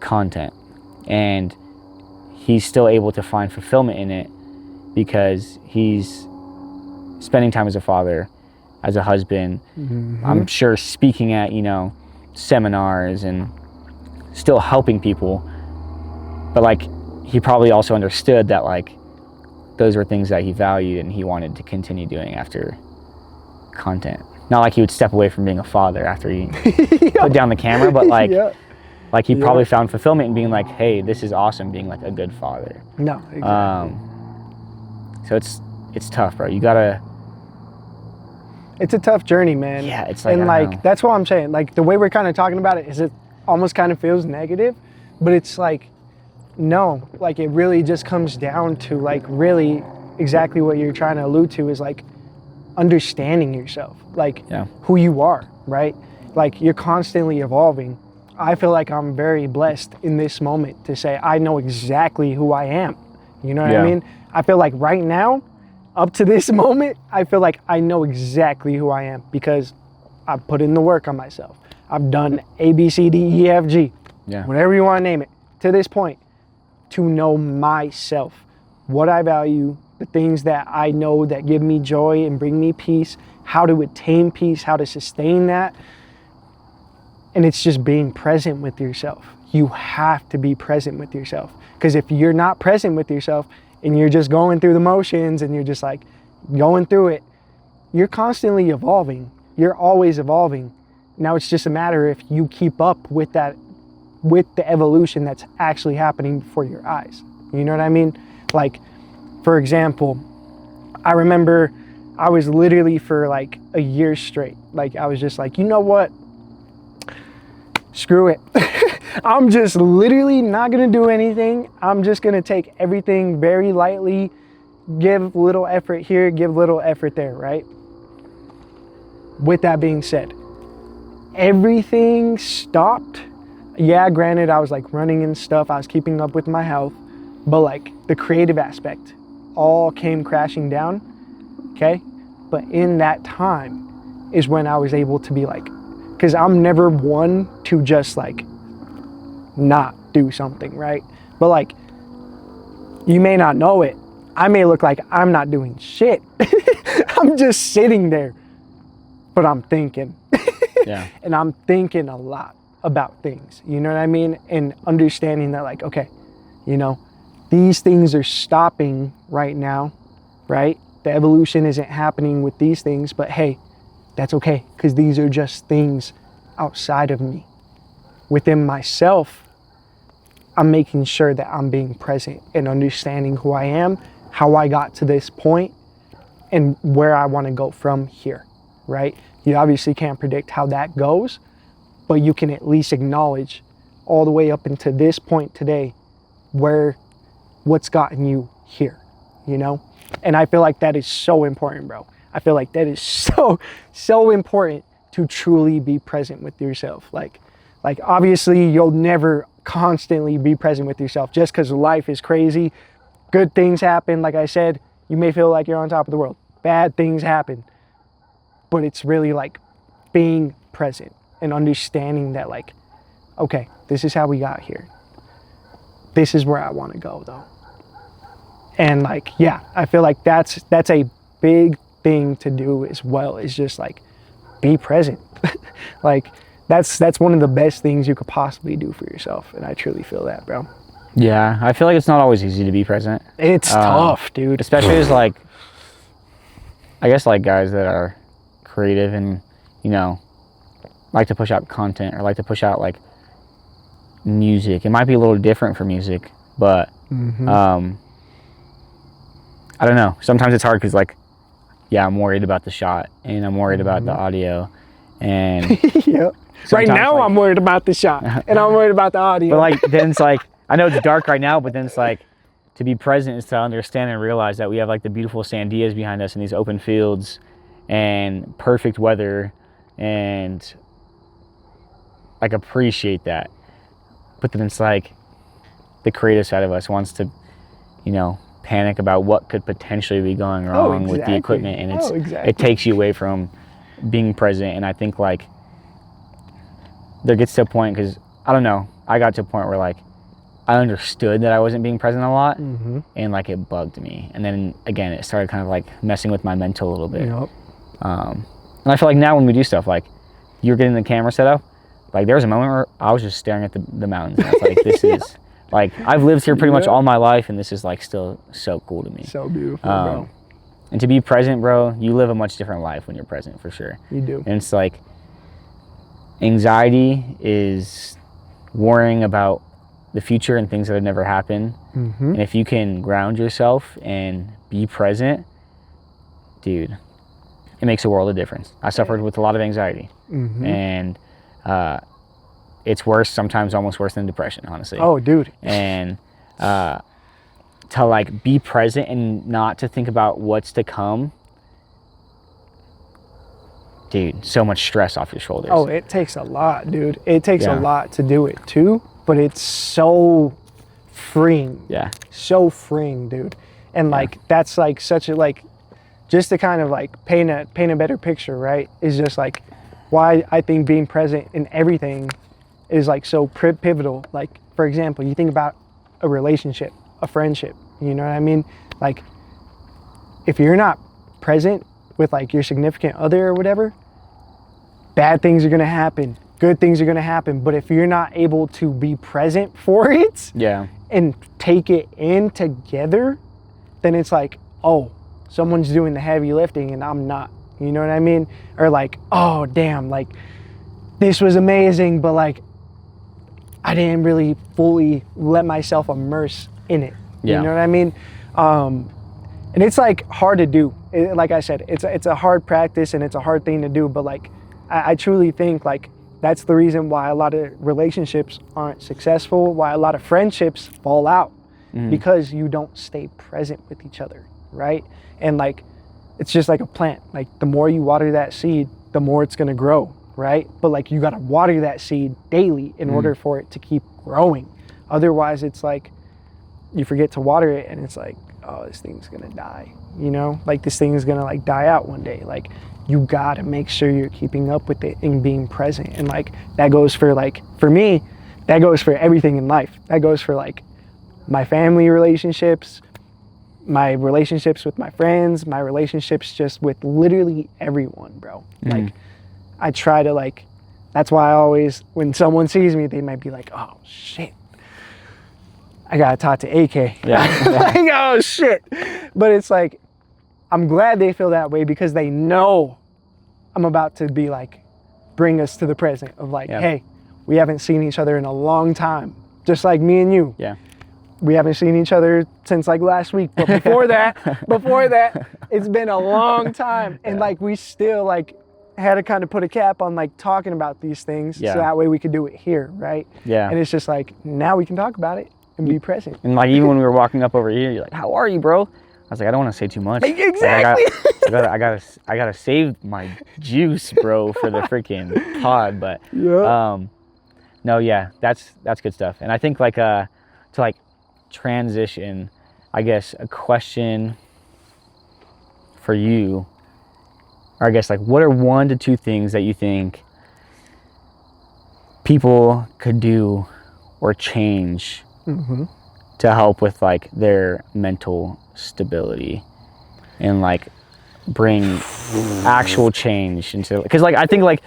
Speaker 1: content, and he's still able to find fulfillment in it because he's spending time as a father, as a husband. I'm sure speaking at, you know, seminars and still helping people. But like, he probably also understood that like those were things that he valued and he wanted to continue doing after content. Not like he would step away from being a father after he put down the camera, but like Like he probably found fulfillment in being like, hey, this is awesome, being like a good father.
Speaker 2: No, exactly.
Speaker 1: So it's tough, bro. You gotta.
Speaker 2: It's a tough journey, man.
Speaker 1: Yeah, it's like,
Speaker 2: and like that's what I'm saying. Like the way we're kind of talking about it is it almost kind of feels negative, but it's like, no, like it really just comes down to like really exactly what you're trying to allude to is like understanding yourself, like who you are, right? Like you're constantly evolving. I feel like I'm very blessed in this moment to say I know exactly who I am. You know what I mean? I feel like right now, up to this moment, I feel like I know exactly who I am because I've put in the work on myself. I've done A, B, C, D, E, F, G, whatever you want to name it, to this point, to know myself, what I value, the things that I know that give me joy and bring me peace, how to attain peace, how to sustain that. And it's just being present with yourself. You have to be present with yourself. Because if you're not present with yourself and you're just going through the motions and you're just like going through it, you're constantly evolving. You're always evolving. Now it's just a matter if you keep up with that, with the evolution that's actually happening before your eyes. You know what I mean? Like, for example, I remember I was literally for like a year straight. Like I was just like, you know what? Screw it. I'm just literally not gonna do anything. I'm just gonna take everything very lightly, give little effort here, give little effort there, right? With that being said, everything stopped. Yeah, granted, I was like running and stuff. I was keeping up with my health, but like the creative aspect all came crashing down, okay? But in that time is when I was able to be like, because I'm never one to just like not do something, right? But like, you may not know it. I may look like I'm not doing shit. I'm just sitting there, but I'm thinking. And I'm thinking a lot about things, you know what I mean? And understanding that like, okay, you know, these things are stopping right now, right? The evolution isn't happening with these things, but hey, that's okay, because these are just things outside of me. Within myself, I'm making sure that I'm being present and understanding who I am, how I got to this point, and where I want to go from here, right? You obviously can't predict how that goes, but you can at least acknowledge all the way up into this point today what's gotten you here, you know? And I feel like that is so important, bro. I feel like that is so important to truly be present with yourself. Like obviously you'll never constantly be present with yourself just because life is crazy. Good things happen. Like I said, you may feel like you're on top of the world. Bad things happen. But it's really like being present and understanding that like, okay, this is how we got here. This is where I want to go though. And like, yeah, I feel like that's a big thing to do as well, is just like be present. Like that's one of the best things you could possibly do for yourself. And I truly feel that, bro.
Speaker 1: Yeah, I feel like it's not always easy to be present.
Speaker 2: It's tough, dude.
Speaker 1: Especially as like, I guess like guys that are creative and, you know, like to push out content or like to push out like music. It might be a little different for music, but I don't know. Sometimes it's hard because like, yeah, I'm worried about the shot and I'm worried about the audio and
Speaker 2: right now like, I'm worried about the shot and I'm worried about the audio.
Speaker 1: But like, then it's like, I know it's dark right now, but then it's like, to be present is to understand and realize that we have like the beautiful sandias behind us and these open fields and perfect weather and like appreciate that. But then it's like the creative side of us wants to, you know, panic about what could potentially be going wrong with the equipment, and it takes you away from being present. And I think like there gets to a point, because I don't know, I got to a point where like I understood that I wasn't being present a lot, and like it bugged me. And then again, it started kind of like messing with my mental a little bit. And I feel like now when we do stuff, like you're getting the camera set up, like there was a moment where I was just staring at the mountains. And I was like, this is like, I've lived here pretty much all my life, and this is like still so cool to me.
Speaker 2: So beautiful, bro.
Speaker 1: And to be present, bro, you live a much different life when you're present, for sure.
Speaker 2: You do.
Speaker 1: And it's like, anxiety is worrying about the future and things that have never happened. And if you can ground yourself and be present, dude, it makes a world of difference. I suffered with a lot of anxiety, and it's worse, sometimes almost worse than depression, honestly.
Speaker 2: Oh, dude.
Speaker 1: And to like be present and not to think about what's to come, dude, so much stress off your shoulders.
Speaker 2: Oh, it takes a lot, dude. It takes a lot to do it too, but it's so freeing.
Speaker 1: Yeah.
Speaker 2: So freeing, dude. And like that's like such a like, just to kind of like paint a better picture, right? Is just like why I think being present in everything is like so pivotal. Like, for example, you think about a relationship, a friendship, you know what I mean? Like, if you're not present with like your significant other or whatever, bad things are gonna happen, good things are gonna happen. But if you're not able to be present for it and take it in together, then it's like, oh, someone's doing the heavy lifting and I'm not, you know what I mean? Or like, oh damn, like this was amazing, but like I didn't really fully let myself immerse in it. You know what I mean? And it's like hard to do. Like I said, it's a hard practice and it's a hard thing to do, but like I truly think like that's the reason why a lot of relationships aren't successful, why a lot of friendships fall out, because you don't stay present with each other, right? And like it's just like a plant. Like the more you water that seed, the more it's gonna grow, right? But like you gotta water that seed daily in order for it to keep growing. Otherwise it's like you forget to water it and it's like, oh, this thing's gonna die, you know? Like this thing is gonna like die out one day. Like you gotta make sure you're keeping up with it and being present. And like that goes for like, for me, that goes for everything in life. That goes for like my family relationships, my relationships with my friends, my relationships just with literally everyone, bro. Like I try to like, that's why I always, when someone sees me, they might be like, oh shit, I gotta talk to AK. Like, oh shit. But it's like, I'm glad they feel that way because they know I'm about to be like, bring us to the present of like, hey, we haven't seen each other in a long time. Just like me and you.
Speaker 1: Yeah.
Speaker 2: We haven't seen each other since like last week. But before that, it's been a long time. And like, we still like had to kind of put a cap on like talking about these things. So that way we could do it here, right? Yeah. And it's just like, now we can talk about it and be present.
Speaker 1: And like, even when we were walking up over here, you're like, how are you, bro? I was like, I don't want to say too much.
Speaker 2: Exactly.
Speaker 1: Like, I gotta save my juice, bro, for the freaking pod. But no, yeah, that's good stuff. And I think like to like transition, I guess a question for you, or I guess like, what are 1 to 2 things that you think people could do or change to help with like their mental stability and like bring actual change into, because like I think like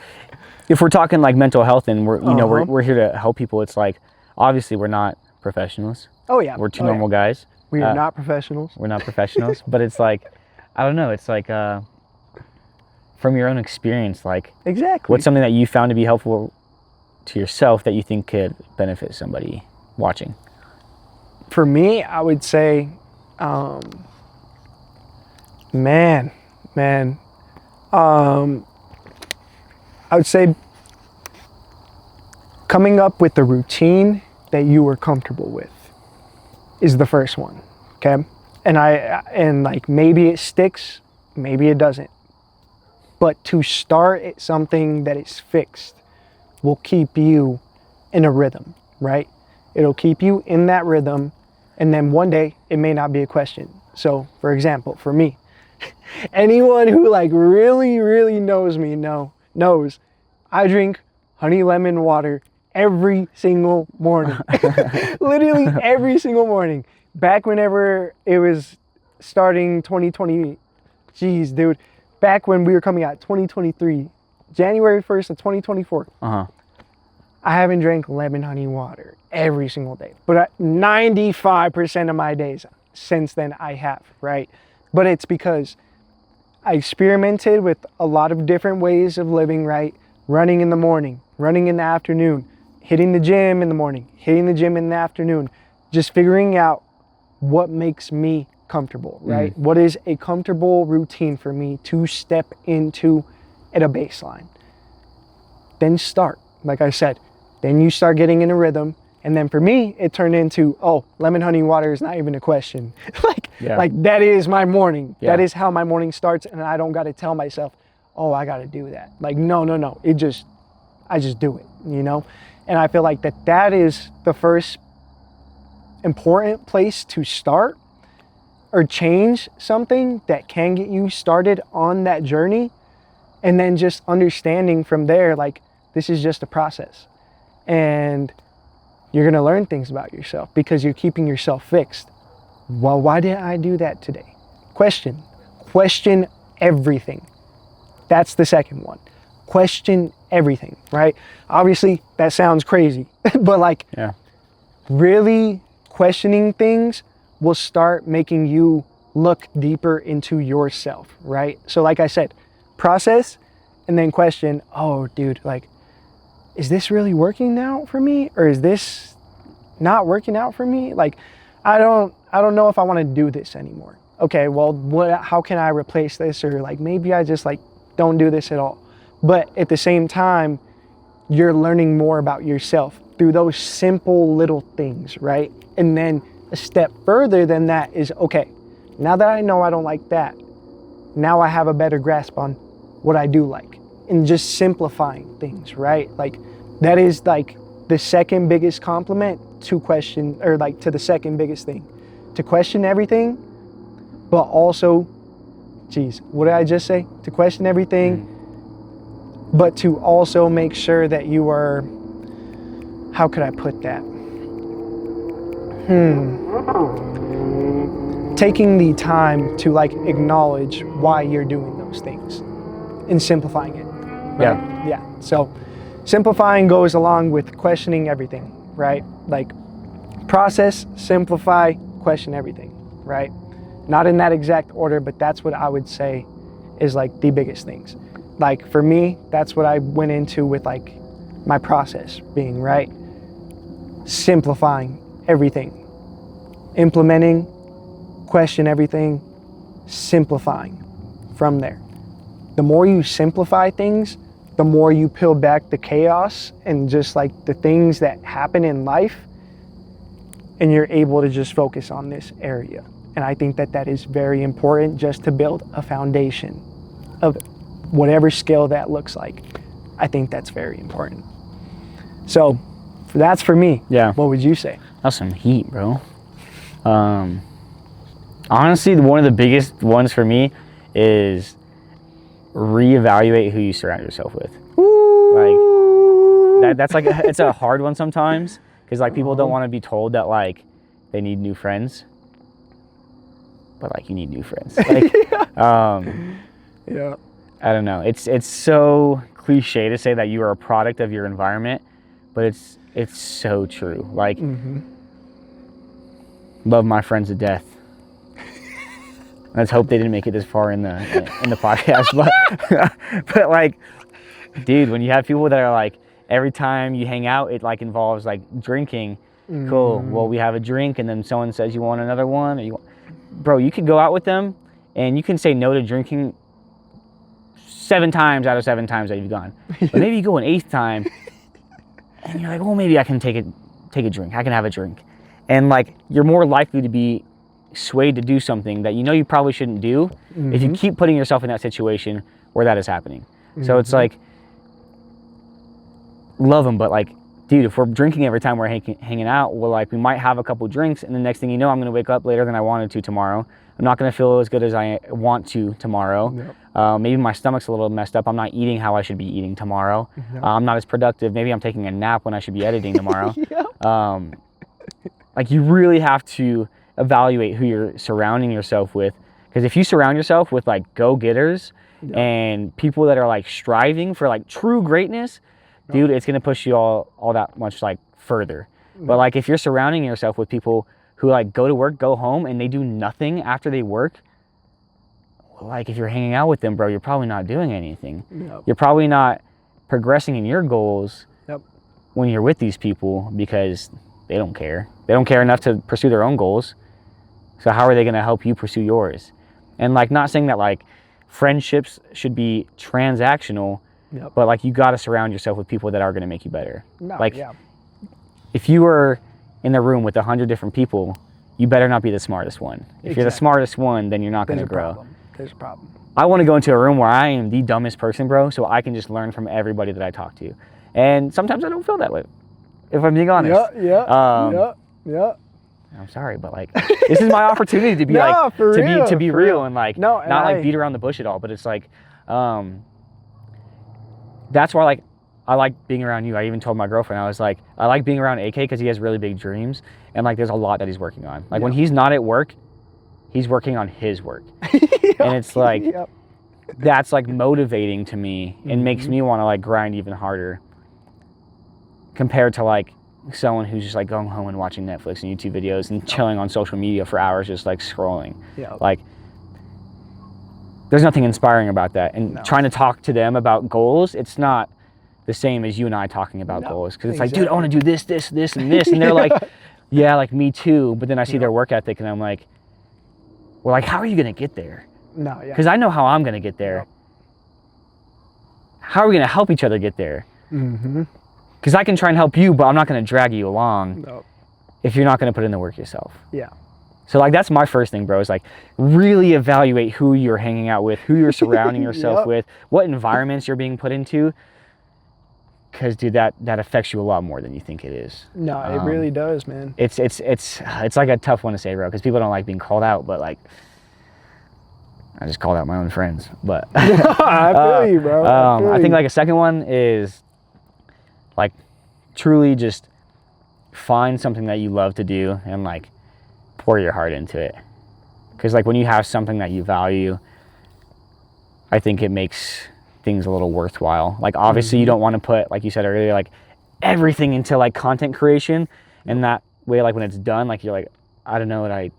Speaker 1: if we're talking like mental health and we're you know we're here to help people, it's like obviously we're not professionals.
Speaker 2: Oh yeah,
Speaker 1: we're 2 normal guys.
Speaker 2: We are not professionals.
Speaker 1: We're not professionals. But it's like, I don't know, it's like from your own experience, like what's something that you found to be helpful to yourself that you think could benefit somebody watching?
Speaker 2: For me, I would say, I would say coming up with the routine that you were comfortable with is the first one, okay? And like maybe it sticks, maybe it doesn't. But to start at something that is fixed will keep you in a rhythm, right? It'll keep you in that rhythm, and then one day it may not be a question. So, for example, for me, anyone who like really knows me knows I drink honey lemon water every single morning. Literally every single morning. Back whenever it was starting 2020, geez, dude, back when we were coming out 2023, January 1st of 2024. I haven't drank lemon honey water every single day, but 95% of my days since then I have, right? But it's because I experimented with a lot of different ways of living, right? Running in the morning, running in the afternoon, hitting the gym in the morning, hitting the gym in the afternoon, just figuring out what makes me comfortable, right? What is a comfortable routine for me to step into at a baseline? Then start, like I said, then you start getting in a rhythm. And then for me, it turned into, oh, lemon honey water is not even a question. Like that is my morning. Yeah. That is how my morning starts. And I don't got to tell myself, oh, I got to do that. Like, no. I just do it, you know? And I feel like that is the first important place to start or change something that can get you started on that journey. And then just understanding from there, like, this is just a process. And you're going to learn things about yourself because you're keeping yourself fixed. Well, why didn't I do that today? Question everything. That's the second one. Question everything, right? Obviously, that sounds crazy, but like, really questioning things will start making you look deeper into yourself, right? So like I said, process and then question, oh, dude, like, is this really working now for me? Or is this not working out for me? Like, I don't know if I want to do this anymore. Okay, well, how can I replace this? Or like, maybe I just like, don't do this at all. But at the same time, you're learning more about yourself through those simple little things, right? And then a step further than that is, okay, now that I know I don't like that, now I have a better grasp on what I do like. And just simplifying things, right? Like, that is like the second biggest compliment to question, or like to the second biggest thing. To question everything, but also, what did I just say? To question everything, but to also make sure that you are, how could I put that? Taking the time to like acknowledge why you're doing those things and simplifying it. Right? Yeah. So simplifying goes along with questioning everything, right? Like, process, simplify, question everything, right? Not in that exact order, but that's what I would say is like the biggest things. Like for me, that's what I went into with like my process being, right? Simplifying everything, implementing, question everything, simplifying from there. The more you simplify things, the more you peel back the chaos and just like the things that happen in life, and you're able to just focus on this area. And I think that is very important just to build a foundation of whatever skill that looks like. I think that's very important. So that's for me.
Speaker 1: Yeah.
Speaker 2: What would you say?
Speaker 1: That's some heat, bro. Honestly, one of the biggest ones for me is reevaluate who you surround yourself with.
Speaker 2: Ooh.
Speaker 1: Like that's like it's a hard one sometimes because like people don't want to be told that like they need new friends, but like you need new friends. Like,
Speaker 2: yeah.
Speaker 1: I don't know. It's so cliche to say that you are a product of your environment, but it's so true. Like, love my friends to death. Let's hope they didn't make it this far in the podcast, but like, dude, when you have people that are like, every time you hang out, it like involves like drinking. Cool. Well, we have a drink, and then someone says you want another one, or bro, you could go out with them, and you can say no to drinking 7 times out of 7 times that you've gone. But maybe you go an 8th time, and you're like, well, maybe I can take a drink. I can have a drink, and like you're more likely to be swayed to do something that you know you probably shouldn't do if you keep putting yourself in that situation where that is happening. So it's like, love them, but like, dude, if we're drinking every time we're hanging out, well, like we might have a couple drinks, and the next thing you know, I'm gonna wake up later than I wanted to tomorrow. I'm not gonna feel as good as I want to tomorrow. Yep. Maybe my stomach's a little messed up. I'm not eating how I should be eating tomorrow. Yep. I'm not as productive. Maybe I'm taking a nap when I should be editing tomorrow. Yep. Like, you really have to evaluate who you're surrounding yourself with, because if you surround yourself with like go-getters and people that are like striving for like true greatness, dude, it's gonna push you all that much like further. But like, if you're surrounding yourself with people who like go to work, go home, and they do nothing after they work, like if you're hanging out with them, bro, you're probably not doing anything. You're probably not progressing in your goals. when you're with these people because they don't care. They don't care enough to pursue their own goals. So how are they going to help you pursue yours? And like, not saying that like friendships should be transactional, but like you got to surround yourself with people that are going to make you better. If you were in the room with 100 different people, you better not be the smartest one. If you're the smartest one, then you're not going to grow.
Speaker 2: There's a problem.
Speaker 1: I want to go into a room where I am the dumbest person, bro, so I can just learn from everybody that I talk to. And sometimes I don't feel that way, if I'm being honest. I'm sorry, but like, this is my opportunity to be to be real and like, not like beat around the bush at all. But it's like, that's why like I like being around you. I even told my girlfriend, I was like, I like being around AK because he has really big dreams, and like there's a lot that he's working on. Like when he's not at work, he's working on his work, and it's like that's like motivating to me and makes me want to like grind even harder compared to like someone who's just like going home and watching Netflix and YouTube videos and chilling on social media for hours just like scrolling. Like there's nothing inspiring about that. And trying to talk to them about goals, it's not the same as you and I talking about goals, because it's like, dude, I want to do this, this, this, and this, and they're like, yeah, like me too. But then I see their work ethic and I'm like, well, like, how are you gonna get there? Because I know how I'm gonna get there. How are we gonna help each other get there? Because I can try and help you, but I'm not gonna drag you along if you're not gonna put in the work yourself. So like, that's my first thing, bro, is like really evaluate who you're hanging out with, who you're surrounding yourself with, what environments you're being put into. Because dude, that affects you a lot more than you think it is.
Speaker 2: It really does, man.
Speaker 1: It's like a tough one to say, bro, because people don't like being called out, but like, I just called out my own friends. But
Speaker 2: I feel you, bro.
Speaker 1: I think like a second one is like truly just find something that you love to do and like pour your heart into it. Because like when you have something that you value, I think it makes things a little worthwhile. Like obviously you don't want to put, like you said earlier, like everything into like content creation, and that way like when it's done, like you're like, I don't know what I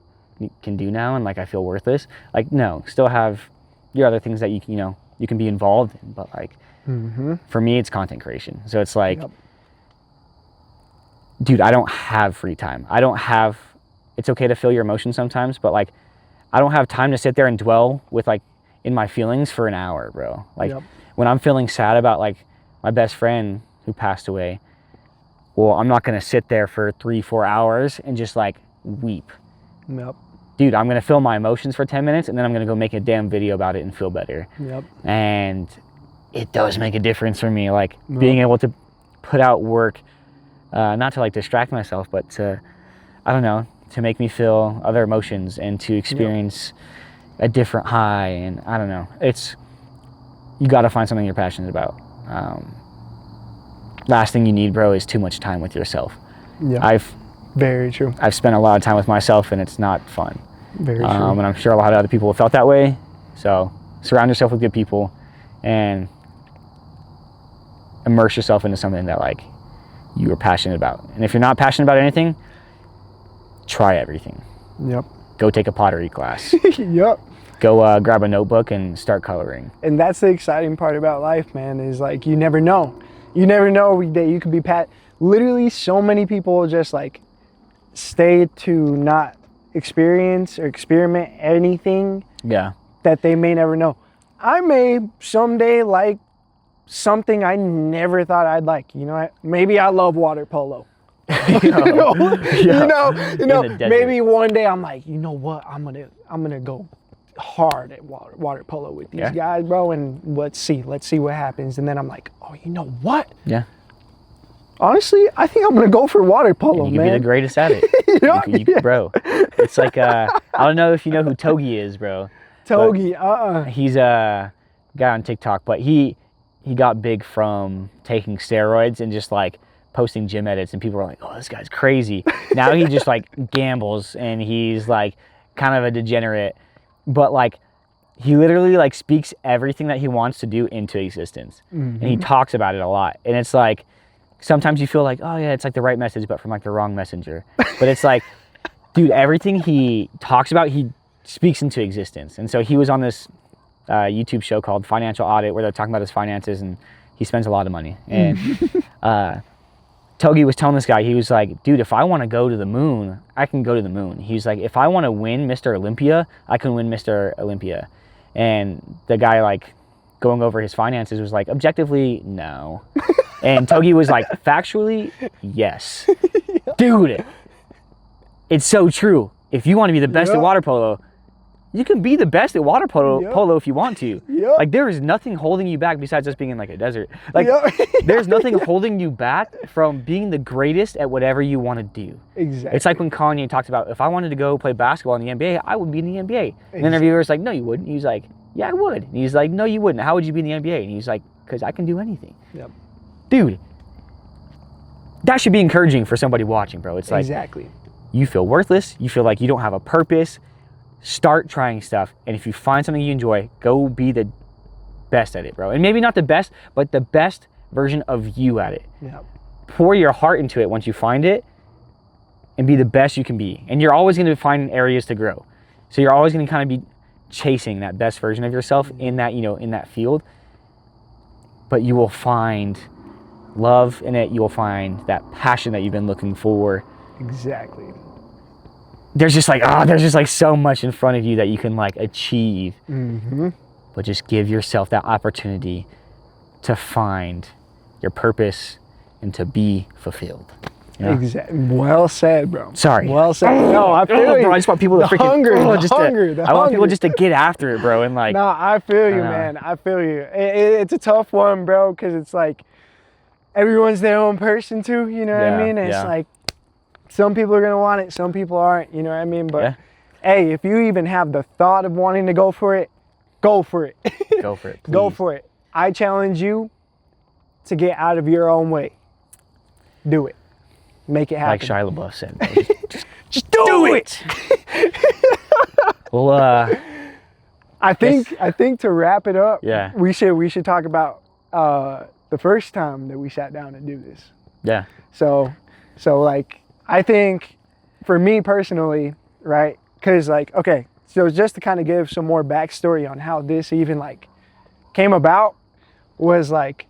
Speaker 1: can do now, and like I feel worthless. Like no, still have your other things that you can be involved in, but like for me it's content creation. So it's like dude, I don't have free time. It's okay to feel your emotions sometimes, but like I don't have time to sit there and dwell with like in my feelings for an hour, bro. Like when I'm feeling sad about like my best friend who passed away, well, I'm not gonna sit there for 3-4 hours and just like weep. Dude, I'm gonna feel my emotions for 10 minutes and then I'm gonna go make a damn video about it and feel better. And it does make a difference for me, like being able to put out work, not to like distract myself, but to, I don't know, to make me feel other emotions and to experience a different high. And I don't know, you got to find something you're passionate about. Last thing you need, bro, is too much time with yourself. Very true. I've spent a lot of time with myself and it's not fun. Very true. And I'm sure a lot of other people have felt that way. So surround yourself with good people and immerse yourself into something that like you are passionate about. And if you're not passionate about anything, try everything. Go take a pottery class. Go grab a notebook and start coloring.
Speaker 2: And that's the exciting part about life, man, is like you never know. You never know that you could be literally so many people just like stay to not experience or experiment anything that they may never know. I may someday like something I never thought I'd like. You know, maybe I love water polo. Maybe one day I'm like, you know what, I'm gonna go hard at water polo with these guys, bro, and let's see what happens. And then I'm like, oh, you know what? Honestly, I think I'm gonna go for water polo, man.
Speaker 1: You can be the greatest at it. Bro. It's like I don't know if you know who Togi is, bro.
Speaker 2: Togi,
Speaker 1: he's a guy on TikTok, but he got big from taking steroids and just like posting gym edits, and people were like, oh, this guy's crazy. Now he just like gambles and he's like kind of a degenerate, but like he literally like speaks everything that he wants to do into existence. And he talks about it a lot. And it's like, sometimes you feel like, oh yeah, it's like the right message, but from like the wrong messenger. But it's like, dude, everything he talks about, he speaks into existence. And so he was on this YouTube show called Financial Audit, where they're talking about his finances, and he spends a lot of money. And Togi was telling this guy, he was like, dude, if I want to go to the moon, I can go to the moon. He's like, if I want to win Mr. Olympia, I can win Mr. Olympia. And the guy, like, going over his finances was like, objectively, no. And Togi was like, factually, yes. Yeah. Dude, it's so true. If you want to be the best at water polo, you can be the best at water polo if you want to. Like, there is nothing holding you back besides just being in like a desert. Like, there's nothing holding you back from being the greatest at whatever you want to do.
Speaker 2: Exactly.
Speaker 1: It's like when Kanye talked about, if I wanted to go play basketball in the NBA, I would be in the NBA. And the interviewer was like, no, you wouldn't. He was like, yeah, I would. And he's like, no, you wouldn't. How would you be in the NBA? And he's like, because I can do anything.
Speaker 2: Yep.
Speaker 1: Dude, that should be encouraging for somebody watching, bro. It's like,
Speaker 2: exactly.
Speaker 1: You feel worthless. You feel like you don't have a purpose. Start trying stuff, and if you find something you enjoy, go be the best at it, bro. And maybe not the best, but the best version of you at it.
Speaker 2: Yep.
Speaker 1: Pour your heart into it once you find it, and be the best you can be. And you're always going to find areas to grow. So you're always going to kind of be chasing that best version of yourself in that, you know, in that field. But you will find love in it. You will find that passion that you've been looking for.
Speaker 2: Exactly.
Speaker 1: There's just like so much in front of you that you can like achieve. Mm-hmm. But just give yourself that opportunity to find your purpose and to be fulfilled. Yeah.
Speaker 2: Exactly. Well said, bro.
Speaker 1: Sorry.
Speaker 2: Well said. No, I feel you.
Speaker 1: Bro, I just want people to freaking I want people just to get after it, bro, and like.
Speaker 2: No, I feel you, man. I feel you. It's a tough one, bro, because it's like everyone's their own person too. You know what I mean? And it's like some people are gonna want it, some people aren't. You know what I mean? But hey, if you even have the thought of wanting to go for it, go for it.
Speaker 1: Go for it. Please.
Speaker 2: Go for it. I challenge you to get out of your own way. Do it. Make it happen.
Speaker 1: Like Shia LaBeouf said, bro.
Speaker 2: Just do it.
Speaker 1: Well,
Speaker 2: I think to wrap it up, we should talk about the first time that we sat down to do this.
Speaker 1: Yeah.
Speaker 2: So like I think for me personally, right? Because like, okay, so just to kind of give some more backstory on how this even like came about was like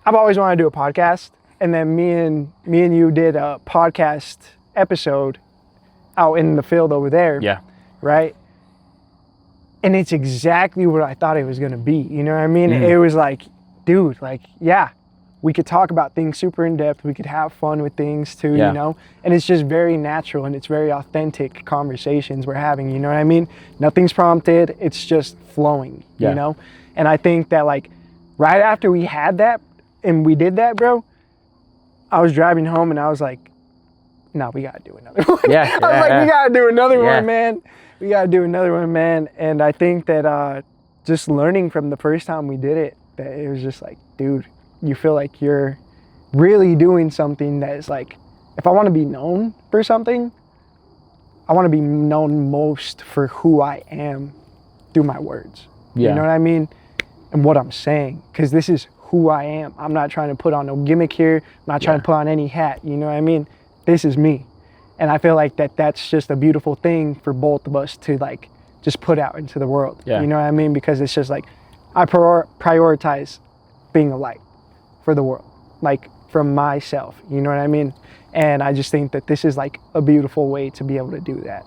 Speaker 2: I've always wanted to do a podcast. And then me and you did a podcast episode out in the field over there.
Speaker 1: Yeah.
Speaker 2: Right? And it's exactly what I thought it was going to be. You know what I mean? Mm. It was like, dude, like, yeah, we could talk about things super in depth. We could have fun with things too, you know? And it's just very natural and it's very authentic conversations we're having. You know what I mean? Nothing's prompted. It's just flowing, you know? And I think that like right after we had that and we did that, bro, I was driving home and I was like, no, we got to do another one.
Speaker 1: Yeah.
Speaker 2: I was like, we got to do another one, man. We got to do another one, man. And I think that just learning from the first time we did it, that it was just like, dude, you feel like you're really doing something that is like, if I want to be known for something, I want to be known most for who I am through my words. Yeah. You know what I mean? And what I'm saying. Because this is who I am. I'm not trying to put on no gimmick here. I'm not trying to put on any hat. You know what I mean? This is me. And I feel like that's just a beautiful thing for both of us to like just put out into the world. Yeah. You know what I mean? Because it's just like I prioritize being a light for the world, like from myself. You know what I mean? And I just think that this is like a beautiful way to be able to do that.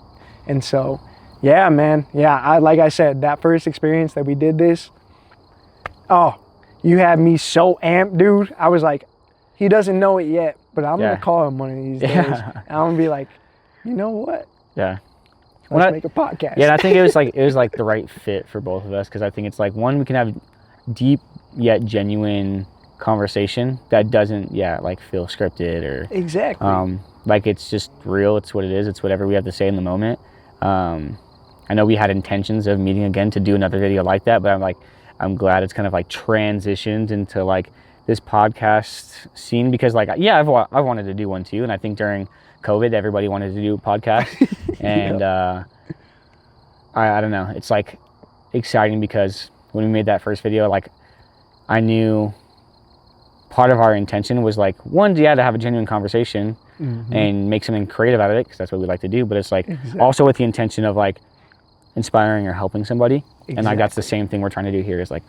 Speaker 2: And so, yeah, man. Yeah, like I said, that first experience that we did this, you had me so amped, dude. I was like, he doesn't know it yet, but I'm going to call him one of these days. And I'm going to be like, you know what?
Speaker 1: Yeah.
Speaker 2: Let's make a podcast.
Speaker 1: Yeah, and I think it was like the right fit for both of us because I think it's like, one, we can have deep yet genuine conversation that doesn't, like feel scripted or...
Speaker 2: Exactly.
Speaker 1: Like it's just real. It's what it is. It's whatever we have to say in the moment. I know we had intentions of meeting again to do another video like that, but I'm glad it's kind of like transitioned into like this podcast scene because like, I've wanted to do one too. And I think during COVID, everybody wanted to do a podcast. And I don't know, it's like exciting because when we made that first video, like I knew part of our intention was like, one, to have a genuine conversation and make something creative out of it because that's what we like to do. But it's like also with the intention of like inspiring or helping somebody. And like that's the same thing we're trying to do here is like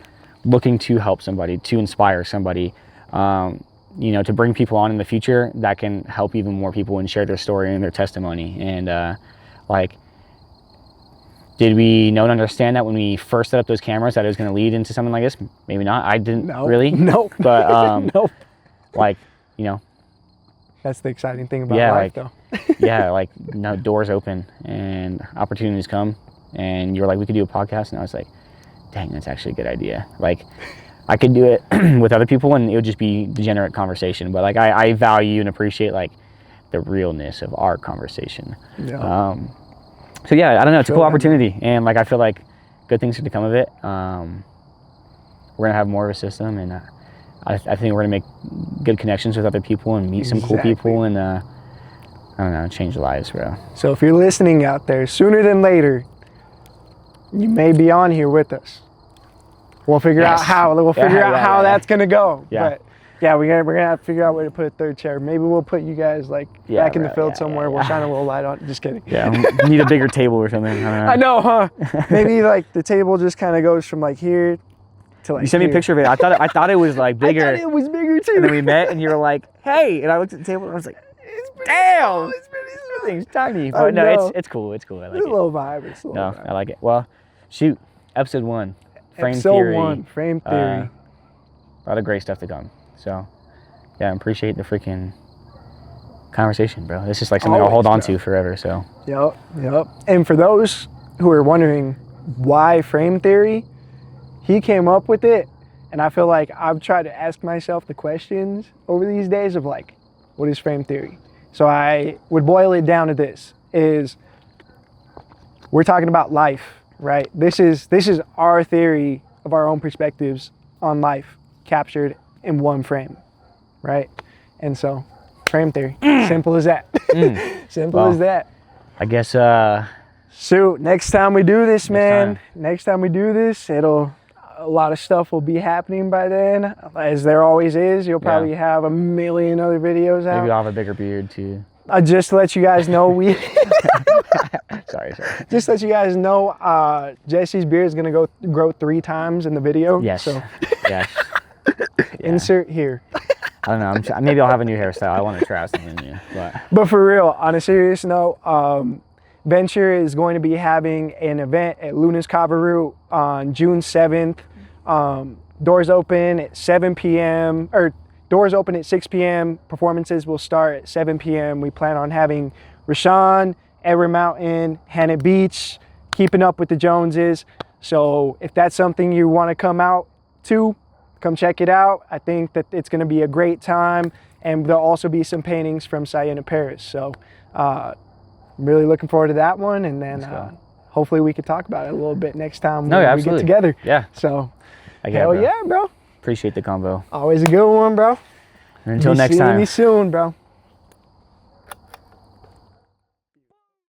Speaker 1: looking to help somebody, to inspire somebody. you know, to bring people on in the future that can help even more people and share their story and their testimony. And like, did we know and understand that when we first set up those cameras that it was going to lead into something like this? Maybe not. I didn't really.
Speaker 2: Nope.
Speaker 1: But
Speaker 2: nope.
Speaker 1: like, you know,
Speaker 2: that's the exciting thing about
Speaker 1: like,
Speaker 2: life, though.
Speaker 1: yeah, like, you know, doors open and opportunities come, and you were like, we could do a podcast, and I was like, dang, that's actually a good idea. Like, I could do it with other people, and it would just be degenerate conversation. But like, I value and appreciate like the realness of our conversation.
Speaker 2: Yeah.
Speaker 1: So yeah, I don't know. It's a cool opportunity, and like, I feel like good things are to come of it. We're gonna have more of a system, and I think we're gonna make good connections with other people and meet some cool people, and I don't know, change lives, bro.
Speaker 2: So if you're listening out there, sooner than later, you may be on here with us. We'll figure out how. We'll figure out how that's gonna go.
Speaker 1: Yeah.
Speaker 2: But yeah, we're gonna have to figure out where to put a third chair. Maybe we'll put you guys like back in the field somewhere. We'll shine a little light on. Just kidding.
Speaker 1: Yeah, we need a bigger table or something.
Speaker 2: I know, huh? Maybe like the table just kind of goes from like here to like.
Speaker 1: You sent me a picture of it. I thought it was like bigger.
Speaker 2: I thought it was bigger too.
Speaker 1: And then we met, and you were like, "Hey," and I looked at the table, and I was like, "Damn,
Speaker 2: it's pretty small.
Speaker 1: everything's tiny." But no, it's cool. It's cool. I like
Speaker 2: it's
Speaker 1: it.
Speaker 2: a little vibe. It's a little vibe.
Speaker 1: I like it. Well, shoot, episode 1, frame
Speaker 2: Episode
Speaker 1: theory.
Speaker 2: 1, frame theory.
Speaker 1: A lot of great stuff to come. So, yeah, I appreciate the freaking conversation, bro. It's just like something I'll hold on to forever. So.
Speaker 2: Yep. And for those who are wondering why frame theory, he came up with it, and I feel like I've tried to ask myself the questions over these days of like, what is frame theory? So I would boil it down to this: is we're talking about life, right? This is our theory of our own perspectives on life captured in one frame, right? And so, frame theory, simple as that. Simple as that.
Speaker 1: I guess.
Speaker 2: So next time we do this, next time we do this, a lot of stuff will be happening by then, as there always is. You'll probably have a million other videos out.
Speaker 1: Maybe I'll have a bigger beard too.
Speaker 2: Just to let you guys know,
Speaker 1: sorry.
Speaker 2: Just to let you guys know, Jesse's beard is gonna grow 3 times in the video.
Speaker 1: Yes.
Speaker 2: So
Speaker 1: Yes.
Speaker 2: insert here.
Speaker 1: I don't know. Maybe I'll have a new hairstyle. I want to try something new.
Speaker 2: But for real, on a serious note, VNTRE is going to be having an event at Luna's Cavaru on June 7th. Doors open at 7 p.m. or doors open at 6 p.m. Performances will start at 7 p.m. We plan on having Rashawn, Edward Mountain, Hannah Beach, Keeping Up with the Joneses. So if that's something you want to come out to, come check it out. I think that it's going to be a great time, and there'll also be some paintings from Sienna Paris. So I'm really looking forward to that one, and then hopefully we can talk about it a little bit next time when we get together.
Speaker 1: Yeah.
Speaker 2: So hell yeah, bro.
Speaker 1: Appreciate the combo.
Speaker 2: Always a good one, bro.
Speaker 1: And until next time.
Speaker 2: See you soon, bro.